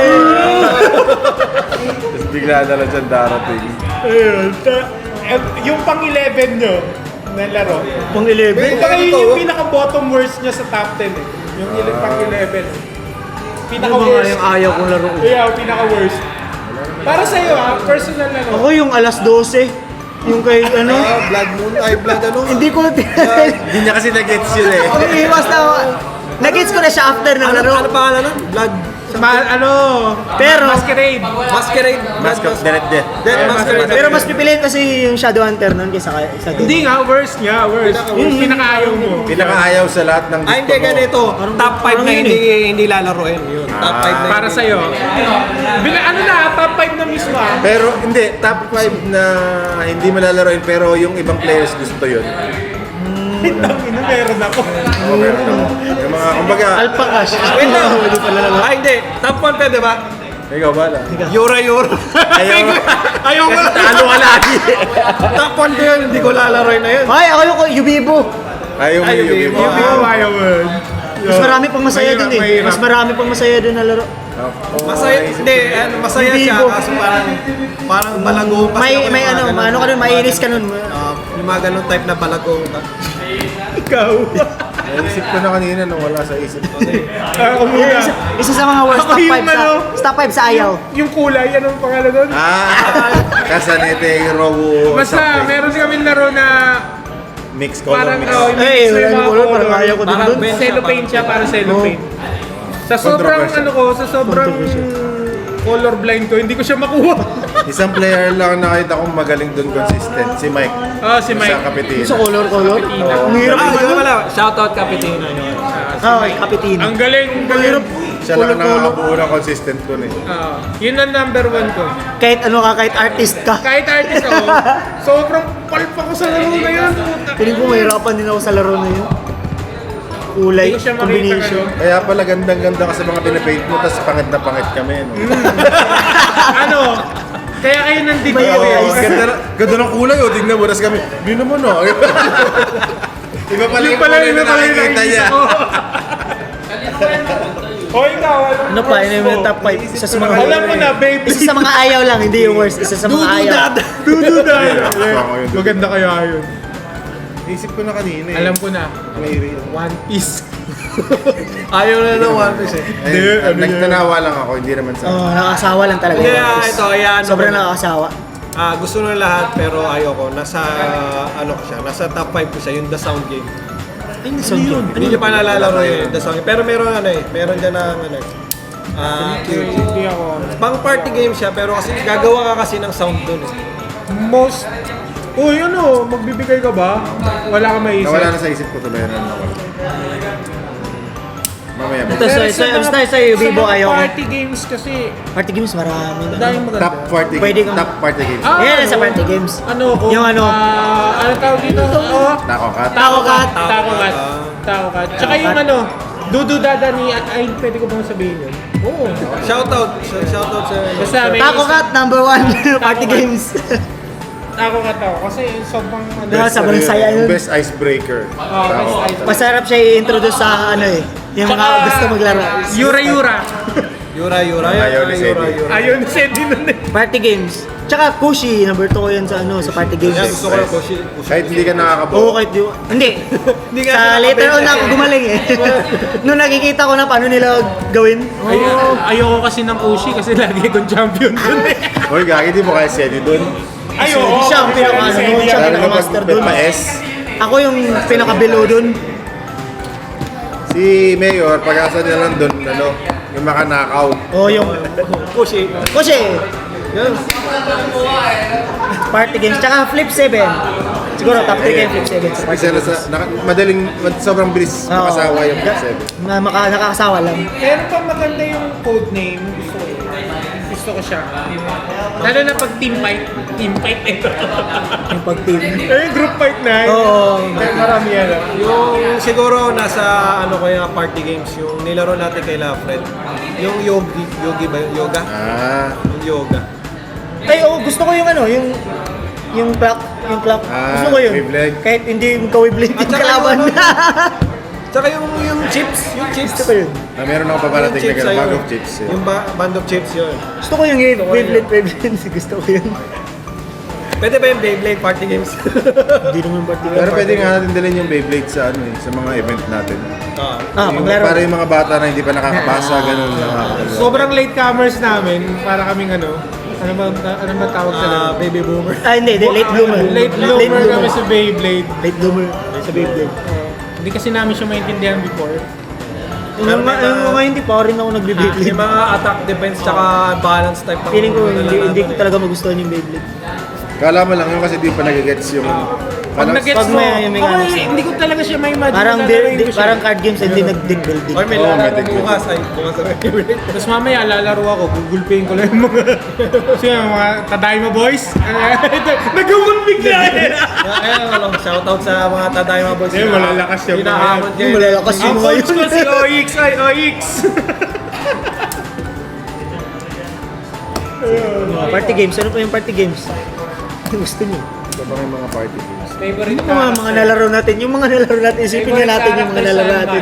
Tapos bigla na lang dyan darating. Ayun. Yung pang 11 nyo na laro. pang 11. Baka yun yung pinaka-bottom worst niya sa top 10 eh. Yung pang 11. Ano ba nga Pinaka-worst. yung ayaw kong laro? Yeah, pinaka-worst. Para sa'yo personal na Ako yung alas 12. Yung kay ano. Blood Moon. Ay, Blood ano? Hindi ko Hindi niya kasi nag-gets yun eh. umiiwas na ako. Nag-gets ko na siya after ng laro. Ano pangalan nun? Blood. Pero- Masquerade. Masquerade. Mask of Death. Death Masquerade. Pero mas pipiliin kasi yung Shadowhunter nun kaysa sa Hindi nga, worst nga, worst. Yung pinaka-ayaw mo. Pinakaayaw sa lahat ng gusto Ay, hindi mo. ganito. Top 5 parang na yun hindi lalaroin. Yun. Top 5 na Para sa'yo. Ano na, top 5 na mismo ah. Pero hindi, top 5 na hindi malalaroin pero yung ibang players gusto yun. Ina, meron ako. Oo, meron ako. Yung mga, kumbaga, Alpha Cash. Wait lang. Hindi pala laro. Ay, hindi. Top 1 pwede ba? ikaw ba lang? Yura. Ayaw, Ayaw ko. talo ka lagi. Top 1 ko yun. Hindi ko lalaroin na yun. Ay, ako yung Yubibo. Ayaw mo yung Ayaw game. mo. Ayaw mo. Mas marami pang masaya dun eh. Mahirap. Mas marami pang masaya dun na laro. Masaya, hindi, masaya siya Bibo. kaso parang balago kasi May ako yung may mga ano, ganun. ano ka nun, mainis ka nun. Yung mga ganun type na balago. Ikaw. Naisip ko na kanina nung wala sa isip ko. Ako muna. Isa sa mga worst Ako top yung 5 sa ano, top 5 sa ayaw. Yung kulay, anong pangalan doon? Kasanete, Robo, Basta, meron kaming laro na mix color parang mix. Eh, wala yung color, parang ayaw ko din Parang dun. Ben cellophane siya, para cellophane. Sa sobrang Controversial. ano ko, sa sobrang colorblind ko, hindi ko siya makuha. Isang player lang nakita kong magaling doon consistent, si Mike. Si Mike. Sa Kapitina. Sa color. Ang hirap Ah, naman yun nun. wala. Shoutout Kapitina. Ah, Kapitin. Ang galing, ang Ang galing. hirap. Siya lang nakakabuo ng consistent doon eh. Yun ang number 1 ko. Kahit ano ka, kahit artist ka. Kahit artist ako, sobrang palp ako sa laro na yun. Piling ko mahirapan din ako sa laro na yun. Kulay, Hindi ko siya makita combination. ano. Kaya pala gandang-ganda ka sa mga pinapaint mo, tapos pangit na pangit kami. No? Ano? Kaya kayo nandito. May Oh, ganda ng kulay, oh. Tingnan mo, tapos kami, hindi naman, oh. Iba pala yung kulay na nakikita niya. O ikaw, Ano pa, yun yung top 5. Isa sa mga... alam mo na, babe. Isa sa mga ayaw lang, hindi yung worst. Isa sa mga ayaw. Maganda kaya yun. Isip ko na kanina, eh. Alam ko na. May real. One Piece. Ayaw na ng One Piece eh. Nagtanawa lang ako, hindi naman sa... Oo, nakakasawa lang talaga. Kaya yung ito, ayan. Sobrang nakakasawa. Gusto na lahat pero ayoko. Nasa, ano ko siya, nasa top 5 ko siya, yung The Sound Game. Ano yun? Hindi nyo pa nalalaro yung The Sound Game. Pero meron ano eh, meron dyan ng ano eh. Hindi ako. Pang party game siya, pero kasi gagawa ka kasi ng sound dun eh. Most... Uy, ano? Magbibigay ka ba? Wala kang maisip. Nawala na sa isip ko tuloy na ako. Mamaya. Ito, sa'yo, Bibo, ayaw ko. Party games kasi, Party games, marami. dahil maganda. Top party Pwede games. kang- Top party games. Yan, sa party games. Ano ko? Yung ano? Ano tawag dito? Oh, Taco cat. Taco Cat. Taco Cat. Taco Cat. Tsaka yung ano, Dudu Dada ni... Ay, pwede ko bang sabihin yun? Oo. Shoutout sa Basta may... Taco Cat, number 1. Party Cat. games. Taco Cat ako. Kasi sobrang... Diba, sobrang saya Yung yun. best icebreaker. Oh, Taco best cat. Masarap siya i-introduce sa ano eh. Yung mga Tsaka- gusto maglaro. Yura. Yura. Ayaw ni Sedi. Ayun, Sedi nun eh. Party games. Tsaka Kushi, number 2 ko yun sa ano, sa party games. Yan, gusto ko lang po Kahit hindi ka nakakabuo. Oo, kahit di Hindi. Hindi nga Sa sila later on kabenta na ako eh. gumaling eh. Nung nakikita ko na paano nila gawin. Ayoko kasi ng Kushi kasi lagi kong champion dun eh. Hoy, gagi, di mo kaya Sedi dun. Ayoko. Siya ang pinaka-ano, siya ang Lalo na pinaka-master dun. pa-S. Ako yung pinaka-below dun. Si Mayor, pag-asa nila lang dun, ano, yung makanakaw. Oo, yung Kushi. Kushi. Yan. Party games. Tsaka Flip 7. Siguro top 3 kayo Flip 7 sa party Isa na games. sa, sobrang bilis Oo. makasawa yung Flip 7. Nakakasawa lang. Pero pa maganda yung code name, gusto ko. Gusto ko siya. Lalo na pag team fight eh. Yung pag-team. Yung group fight na. Oo. Kaya marami yan. Yung siguro nasa ano kaya party games, yung nilaro natin kay Fred. Yung yogi ba? Yoga? Ah, Yung yoga. Ay, oo, gusto ko yung ano, yung clock. Yung clock. Ah, Gusto ko yun. Beyblade. Kahit hindi ka-Beyblade At yung saka kalaban. yung Tsaka yung chips, Gusto ko yun. meron ako paparating na gano'n, ayun. bag of chips. Eh. Yung band of chips yun. Gusto ko yung Beyblade. Gusto ko yun. Pwede ba yung Beyblade party games? Hindi naman party game. Pero pwede nga natin dalhin yung Beyblade sa ano eh, sa mga event natin. Yung, paglaro. para yung mga bata na hindi pa nakakapasa, ganun. Sobrang late comers namin, para kaming ano ba tawag sa Baby boomer. Hindi. Late bloomer. Late bloomer kami sa Beyblade. Late bloomer sa Beyblade. Hindi kasi namin siya maintindihan before. Yung mga hindi pa rin ako Yung nagbe-Beyblade. mga attack, defense, tsaka balance type. ng Feeling ko ano lang hindi ko natin. talaga magustuhan yung Beyblade. Kala mo lang yun kasi di pa nagigets yung... Pag nag-gets pag mo, may mechanics. hindi ko talaga siya ma-imagine. Parang lalalaroin ko siya. parang card games hindi nag-deck building. Or may Oo, lalaro may bukas ay bukas sa Beyblade. Tapos mamaya lalaro ako, gugulpin ko lang yung mga... Kasi yung mga Tadaima boys. Nagugul bigla eh. Ayan, walang shoutout sa mga Tadaima boys. Eh, malalakas yung mga Hinahamon Yung kayo. malalakas yung Ang mga coach ko yun. si OX ay OX. Party games. Ano pa yung party games? Gusto niyo? Ito pa yung mga party games. Favorite Yung mga nalaro natin. Yung mga nalaro natin. Isipin nga natin yung mga nalaro natin.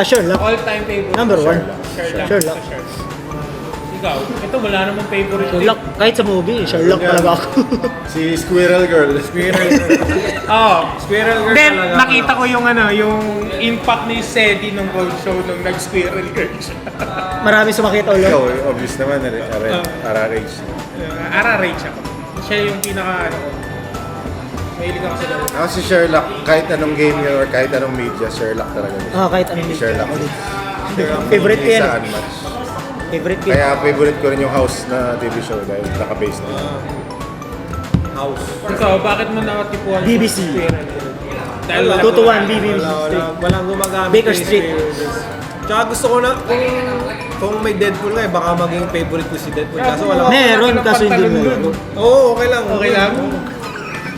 Sherlock. All-time favorite. Number 1. Sherlock. Ikaw, ito wala namang favorite. Sherlock. Kahit sa movie, Sherlock talaga ako. Si Squirrel Girl. Oo. Squirrel Girl Then, talaga. nakita ko yung yung impact ni Sedi nung Gold Show nung nag-Squirrel Girl siya. Marami sumakit ulo. Ikaw, obvious naman, RRH. RRH ako. Siya yung pinaka mahilig ako sa laro. Ako si Sherlock, kahit anong game yun or kahit anong media, Sherlock talaga. Kahit anong Si Sherlock. Favorite ko yan. Isa unmatched. Favorite ko. Kaya favorite ko rin yung House na TV show dahil naka-base na. House. Ikaw, bakit mo nakatipuan? BBC. Dahil 2 to 1 BBC. Walang gumagamit. Baker ng Street. Squirrel. Tsaka gusto ko na, kung may Deadpool nga, baka maging favorite ko si Deadpool. Kaso wala. Meron, kaso hindi meron. Oo, okay lang. Okay lang?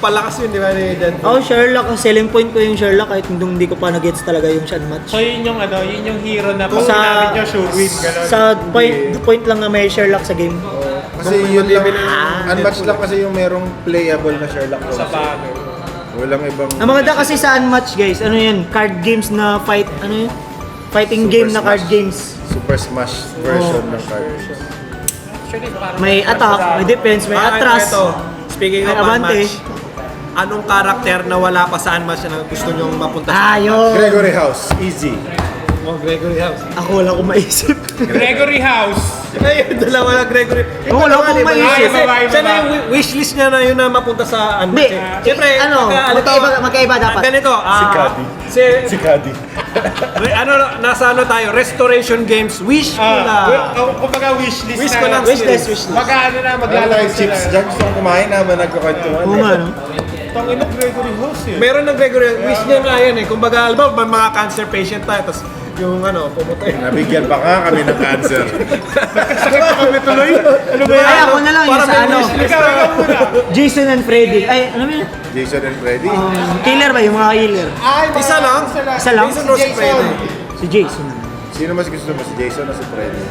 Palakas yun, di ba, ni Deadpool? Ako Sherlock, ang selling point ko yung Sherlock kahit hindi ko pa na-gets talaga yung shot match. So yun yung yun yung hero na pag Sa- ginamit nyo, sure win, gano'n. Sa point lang na may Sherlock sa game. Kasi Kasi yun lang, unmatched lang kasi yung merong playable na Sherlock Holmes. Sa bagay. Walang ibang... Ang maganda kasi sa Unmatch guys, ano yan? Card games na fight, ano yun? Fighting Super game na card Smash. games. Super Smash version ng card. Actually, parang May attack, may defense, may atras. Ito, speaking May of abante. Unmatch, anong karakter na wala pa sa Unmatch na gusto nyong mapunta Ah, yun. Gregory House, easy. Oh, Gregory House. Ako wala akong maisip. Gregory House. Ayun, dalawa lang Gregory. Oo, wala akong maisip. Siya na yung wishlist niya na yun na mapunta sa Hindi, Unmatch. Siyempre, ano, magkaiba dapat. Ganito, Si Cuddy. Si Cuddy. Nasa ano tayo, Restoration Games, wish ko na. Kumbaga wishlist Wish na. ko lang Wishlist, series. wishlist. Magkano na, Maglalagay maglalagay chips sila. dyan. Gusto kong kumain naman nagkakwentuhan. Oo nga, no? Tangin na Gregory House eh. Meron ng Gregory, wish niya na yan eh. Kumbaga, alam mo, may mga cancer patient tayo, tapos yung ano, pumunta yun. Nabigyan pa ka kami ng cancer. Kami tuloy. Ano ba Ay, ako na lang yung Para sa may ano. wishlist Ikaw muna. Jason and Freddy. Ay, ano ba yun? Jason and Freddy. Killer ba? Yung mga killer. Ay, Isa lang? Isa lang? Jason Rose Freddy. Si Jason. Sino mas gusto mo? Si Jason o si Freddy?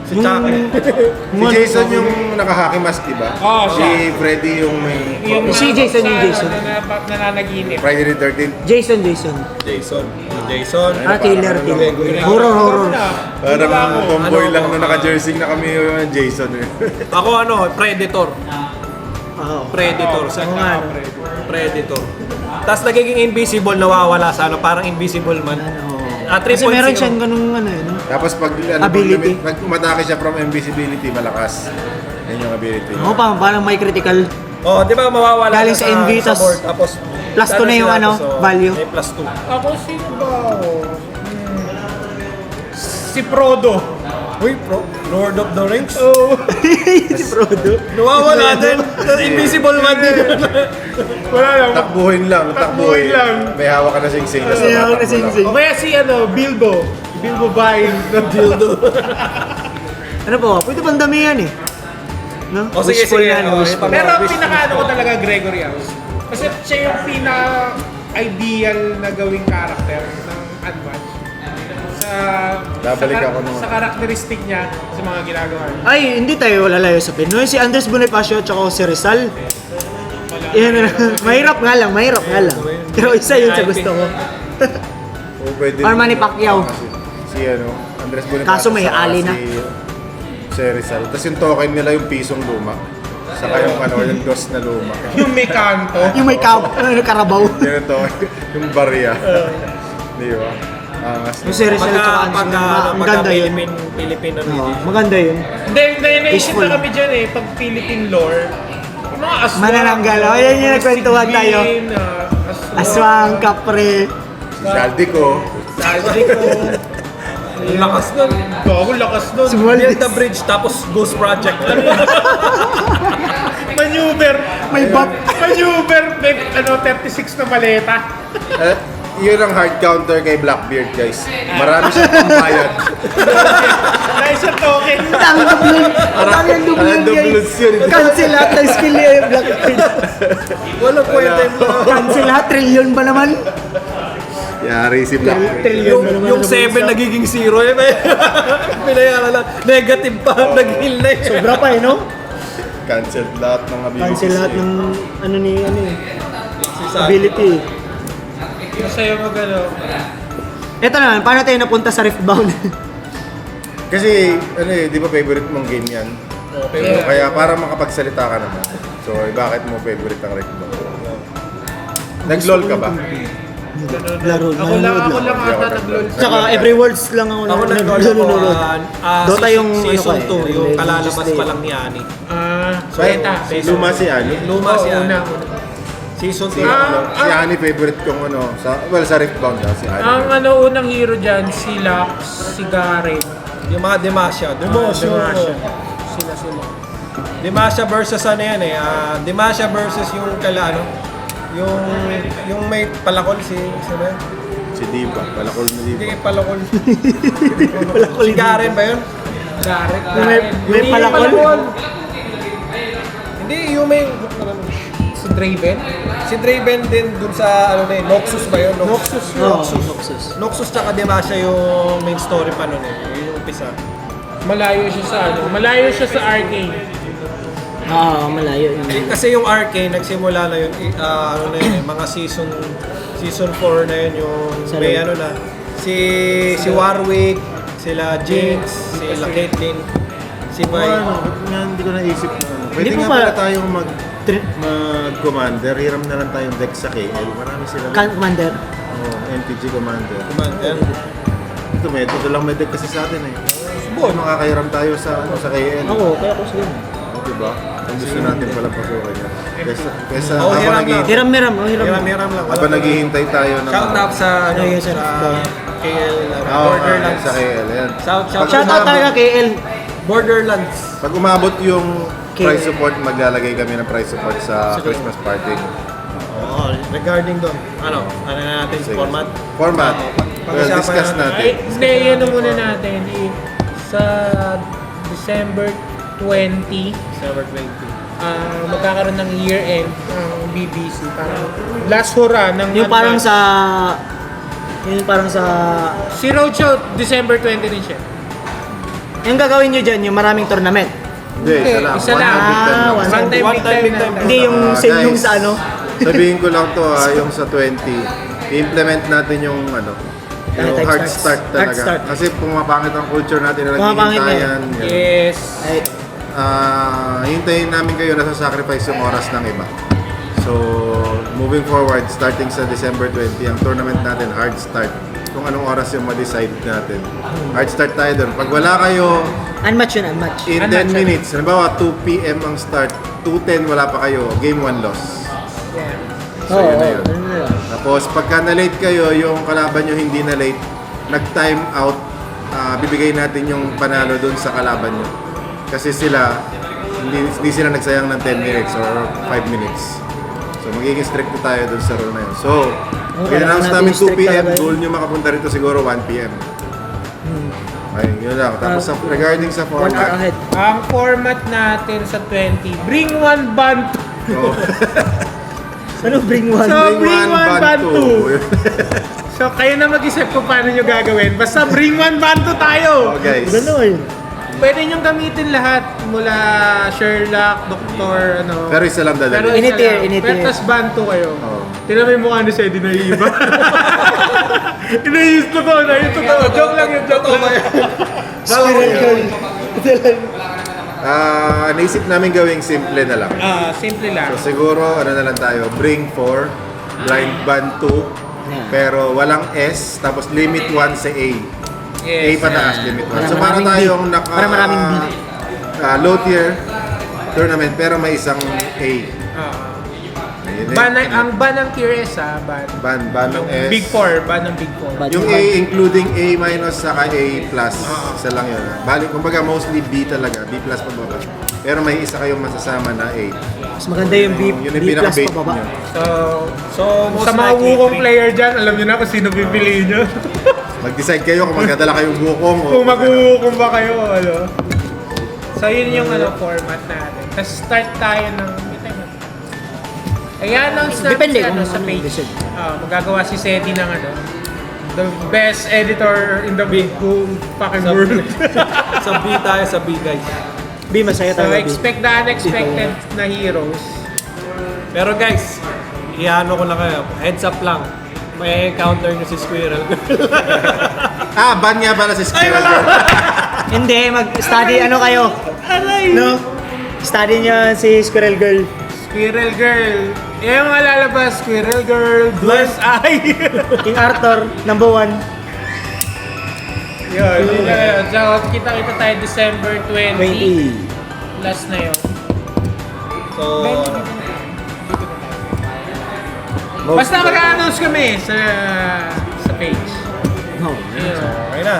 Si Chucky. Si Jason yung nakahaki mask, diba? Oo, Si siya. Freddy yung may... Si Jason yung Jason. Nananaginip. Friday the 13th. Jason. Jason. Ah, killer. Horror. Parang tomboy Ano lang ako? na naka-jersey na kami yung Jason. Ako ano, Predator. Oo. Predator. Sa Oo nga, no? Predator. Tapos nagiging invisible, nawawala sa ano, parang invisible man. Kasi meron siyang ganung ano yun. Tapos pag Ability. pag umatake siya from invisibility, malakas. Yan yung ability. Oo, parang may critical. Oh, di ba mawawala Galing ka sa NV, sa tas board, tapos plus two na yung sila, ano, so, value. May plus 2. Ako, sino ba ako? Si Frodo. Uy, Lord of the Rings? Oh. Si Frodo. Nawawala din. Invisible man din. Wala lang. Takbuhin lang, Takbuhin lang. May hawak ka na sing-sing. tapos May hawak na tatakbo lang. sing-sing. O kaya si ano, Bilbo. Bilbo Vine na dildo. Ano po? Pwede pang damihan eh. No? O sige, Wishful sige. na, no? Oh, Wishful. ipang- Pero wish- pinakaano ko talaga Gregory House. Kasi siya yung pinaka-ideal na gawing character ng Unmatch. Babalik ako nung- Sa karakteristik niya sa mga ginagawa niya. Ay, hindi tayo lalayo sa Pinoy. Si Andres Bonifacio at saka si Rizal. Yan, mahirap nga lang. Pero isa yun sa gusto ko. O pwede Or Manny rin- Pacquiao. Si ano, Andres Bonifacio. Kaso may saka ali na. Si Rizal. Tapos yung token nila yung pisong luma. Saka yung ano, yung dos na luma. Yung may kanto. Yung may karabaw. Yun yung token, yung barya. Di ba? Yung si Rizal at saka Andres Bonifacio. Ang ganda yun. Philippine ano Oo, yun. maganda yun. Hindi, naisip Peaceful. na kami dyan eh, pag Philippine lore. Yung mga aswang. Manananggal. O, yan yung mga nagkwentuhan tayo. sigbin, Aswang, kapre. Si Saldico. Sabi ko, Ang lakas nun. ako lakas nun. Si Waldes. Build the bridge, tapos Ghost Project. Maneuver. May bop. Maneuver. May 36 na maleta. Yun ang hard counter kay Blackbeard, guys. Marami siyang pambayad. Nice ang token. Ang dami dublon. Ang dami ang dublon, Ang dublon guys. yun. Cancel lahat ng skill niya yung Blackbeard. Walang kwenta yung Cancel lahat. Trillion ba naman? Yari si Blackbeard. Trillion ba naman? yung 7 nagiging 0 yun eh. Pinayaran lang. Negative pa. Nag-heal na eh. Sobra pa eh, no? Cancel lahat ng abilities. Cancel lahat ng ano eh. Si Sally. Ability. Masaya mag ano. Ito naman, paano tayo napunta sa Riftbound? Kasi, ano eh, di ba favorite mong game yan? So, kaya para makapagsalita ka naman. So, bakit mo favorite ang Rickball? Nag-LOL ka ba? Laro, Ako lang ata nag-lol. Tsaka every words lang ako Ako nag-goal ako. Dota yung season ano ko eh, 2, yung yung kalalabas Tuesday. pa lang ni Ani. Beta. Luma si Ani. Luma si Ani. Una. Season Si, 2. si Ani favorite kong ano, sa Riftbound si Ani. Ang ano unang hero dyan, si Lux, si Gareth. Yung mga Demacia. Demasya. Sila. Demacia versus ano yan eh. Demacia versus yung kala ano. Yung may palakol si ba yun? Si Diva, palakol na Diva. Hindi palakol. Si Garen ba yun? Gareth. May palakol? Hindi, yung may... Si Draven. Si Draven din dun sa ano na yun. Noxus ba yun? Oo, Noxus. Noxus tsaka Demacia yung main story pa nun eh. Yun yung umpisa. malayo siya sa ano, malayo siya sa arcane. Malayo yun. Kasi yung Arcane, nagsimula na yun, ano na yun, mga season 4 na yun, yung may ano na, si Warwick, sila Jinx, sila Caitlyn, si Mai. Hindi ko naisip na. Pwede Hindi po nga ba- pala tayong mag-commander. Hiram na lang tayong deck sa KL. Marami sila. Commander. MTG Commander. Commander. Ito lang may deck kasi sa atin eh. Subukan makakahiram tayo sa KL. Ako, kaya ko sige. Diba? Kung gusto natin pala pasukan yan. Kesa Oh, hiram lang. Hiram-hiram. Hiram lang. habang naghihintay tayo ng... Shout out sa, ano, Yes, sir. sa KL, Borderlands. Borderlands. Sa KL, yan. Shout out talaga kay El. Borderlands. Pag umabot yung KL. price support, maglalagay kami ng price support sa Christmas party. Oo, regarding doon, ano na natin Sige. format? Format. Well, Pag-usapan discuss natin. natin. Ay, hindi, yan ang muna natin. Sa December 20, December 20. magkakaroon ng year-end ng BBC. Parang last hurrah ng Yung parang sa... Yung parang sa... Si Roadshow, December 20 din siya. Yung gagawin nyo dyan, yung maraming tournament. Hindi, isa lang. Isa One lang. time, big time lang. One One time, One big time, time big na. time. Hindi yung same Guys, yung sa ano. Sabihin ko lang to yung sa 20, i-implement natin yung yung Type hard starts. start talaga. Hard start. Kasi pumapangit ang culture natin na Pumapangit naghihintayan. ganun. Yes. Ay, Hintayin namin kayo na sacrifice yung oras ng iba. So, moving forward, starting sa December 20, ang tournament natin, hard start. Kung anong oras yung ma-decide natin. Hard start tayo doon. Pag wala kayo unmatch yun, unmatch. in 10 minutes, halimbawa 2 p.m. ang start, 2:10 wala pa kayo, game 1 loss. So, yun na yun. Tapos, pagka na-late kayo, yung kalaban nyo hindi na-late, nag-time out, bibigay natin yung panalo doon sa kalaban nyo. Kasi sila, hindi sila nagsayang ng 10 minutes or 5 minutes. So, magiging strict tayo doon sa rule na yun. So, in-announce namin 2 p.m. Goal nyo makapunta rito siguro 1 p.m. Okay, yun lang. Tapos, regarding sa 1 hour format, ahead. Ang format natin sa 20, bring one band. so, Ano bring one? So, bring one, ban ban two. two. So, kayo na mag-isip kung paano nyo gagawin. Basta bring one band to tayo. Oh, guys. Ganun. Pwede nyo gamitin lahat mula Sherlock, Doktor, ano. Pero isa lang Pero dadali. isa Initiate, lang. initiate. Pero tas band to kayo. Oo. Tinan mo yung mukha ni Sedi na iiba. Inayos ko to, na yung totoo. Joke lang yun, joke lang. Naisip namin gawing simple na lang. Simple lang. So siguro, ano na lang tayo, bring 4, blind band 2, pero walang S, tapos limit 1 sa A. A Yes. pataas, limit 1. Para So para maraming tayong B. naka Para maraming B. low tier tournament, pero may isang A. Ayun eh. Ang ban ng tier S ban. Ban ng S. Big 4, ban ng Big 4. Yung A including A minus saka A plus, isa lang yun. Bali, kumbaga mostly B talaga, B plus pababa. Pero may isa kayong masasama na A. Mas maganda yung B, Yun yung B plus pinaka-bait pababa. nyo. So most sa mga likely, wukong three. player dyan, alam nyo na kung sino pipiliin nyo. Mag-decide kayo kung magdadala kayong bukong o Kung mag-uukom ba kayo, ano. So yun yung format natin. Tapos start tayo ng... I-announce natin Depende si, kung sa ano page. decide. Magagawa si Sedi ng the best editor in the big whole fucking world. Sa B tayo, sa B guys. B, masaya So tayo. B. expect the unexpected na heroes. Pero guys, iano ko na kayo, heads up lang. May counter nyo si Squirrel. ban nga pala si Squirrel Girl. Hindi, mag-study ano kayo. Aray! No? Study nyo si Squirrel Girl. Squirrel Girl. Yung mga lalabas, Squirrel Girl, Dwarf's Eye. King Arthur, number 1. Yun, yun na yun. So, kita-kita tayo December 20. Last na yun. So, Basta mag-announce kami sa page. Oh. Yun. okay na.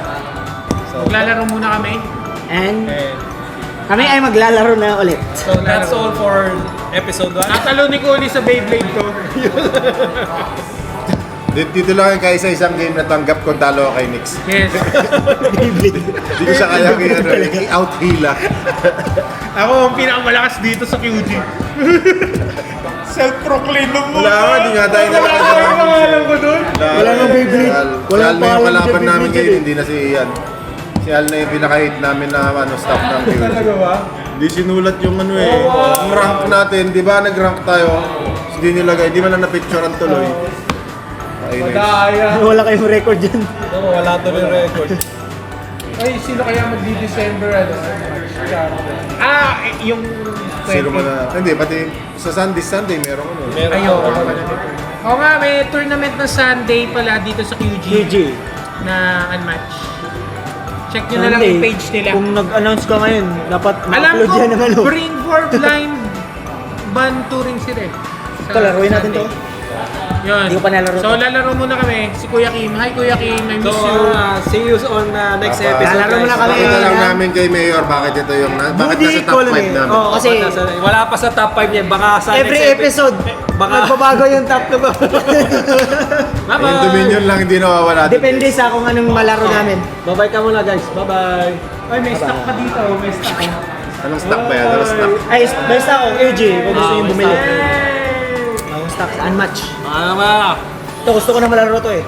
Maglalaro muna kami. And And, kami ay maglalaro na ulit. so that's all for episode 1. Tatalo ni Cody sa Beyblade ko. Dito lang kayo sa isang game na tanggap kung talo ako kay Nix. Yes. Hindi ko siya kaya i-out hila. Ako ang pinakamalakas dito sa QG. Self-proclaim mo. Wala, di nga tayo Wala nalakas ko na yung pangalan ko doon. Wala nang Beyblade. Wala Wala pa yung yung kalaban Beyblade namin dyan ngayon, eh. hindi na si Ian. Si Al na yung pinaka-8 namin na staff ng QG. Hindi sinulat yung ang rank natin, di ba nag-rank tayo? Hindi nilagay, di man lang na-picturean tuloy. Ayun. Wala kayong record dyan. Oo, wala to yung record. Ay, sino kaya magdi-December yung Sino man na, hindi, pati sa Sunday meron ano. Meron Ayaw. ako. Oo nga, may tournament na Sunday pala dito sa QG. GG. Na unmatch. Check nyo na lang yung page nila. Kung nag-announce ka ngayon, dapat Alam ma-upload ko, yan ng ano. Bring for Blind Band Touring sila eh. Ito, laruin natin to. Yun. Hindi ko pa nalaro So, to. lalaro muna kami. Si Kuya Kim. Hi Kuya Kim, I miss So, you. see you on next episode. Lalaro mo na kami. Pakita lang namin kay Mayor bakit ito yung, bakit Budi nasa top call 5 eh. namin. Oo, kasi Wala pa sa top 5 niya. Baka sa every next episode, nagbabago yung top to. Bye-bye. Yung Dominion lang hindi nawawala. Depende sa kung anong malaro namin. Bye-bye ka muna guys. Bye-bye. Ay, may stock pa dito. May stock. Anong stock ba yan? Anong stock? Ay, basta ako, AG, kung gusto yung bumili. Ang stock, unmatch. Ano ba? Ito, gusto ko na malaro to eh.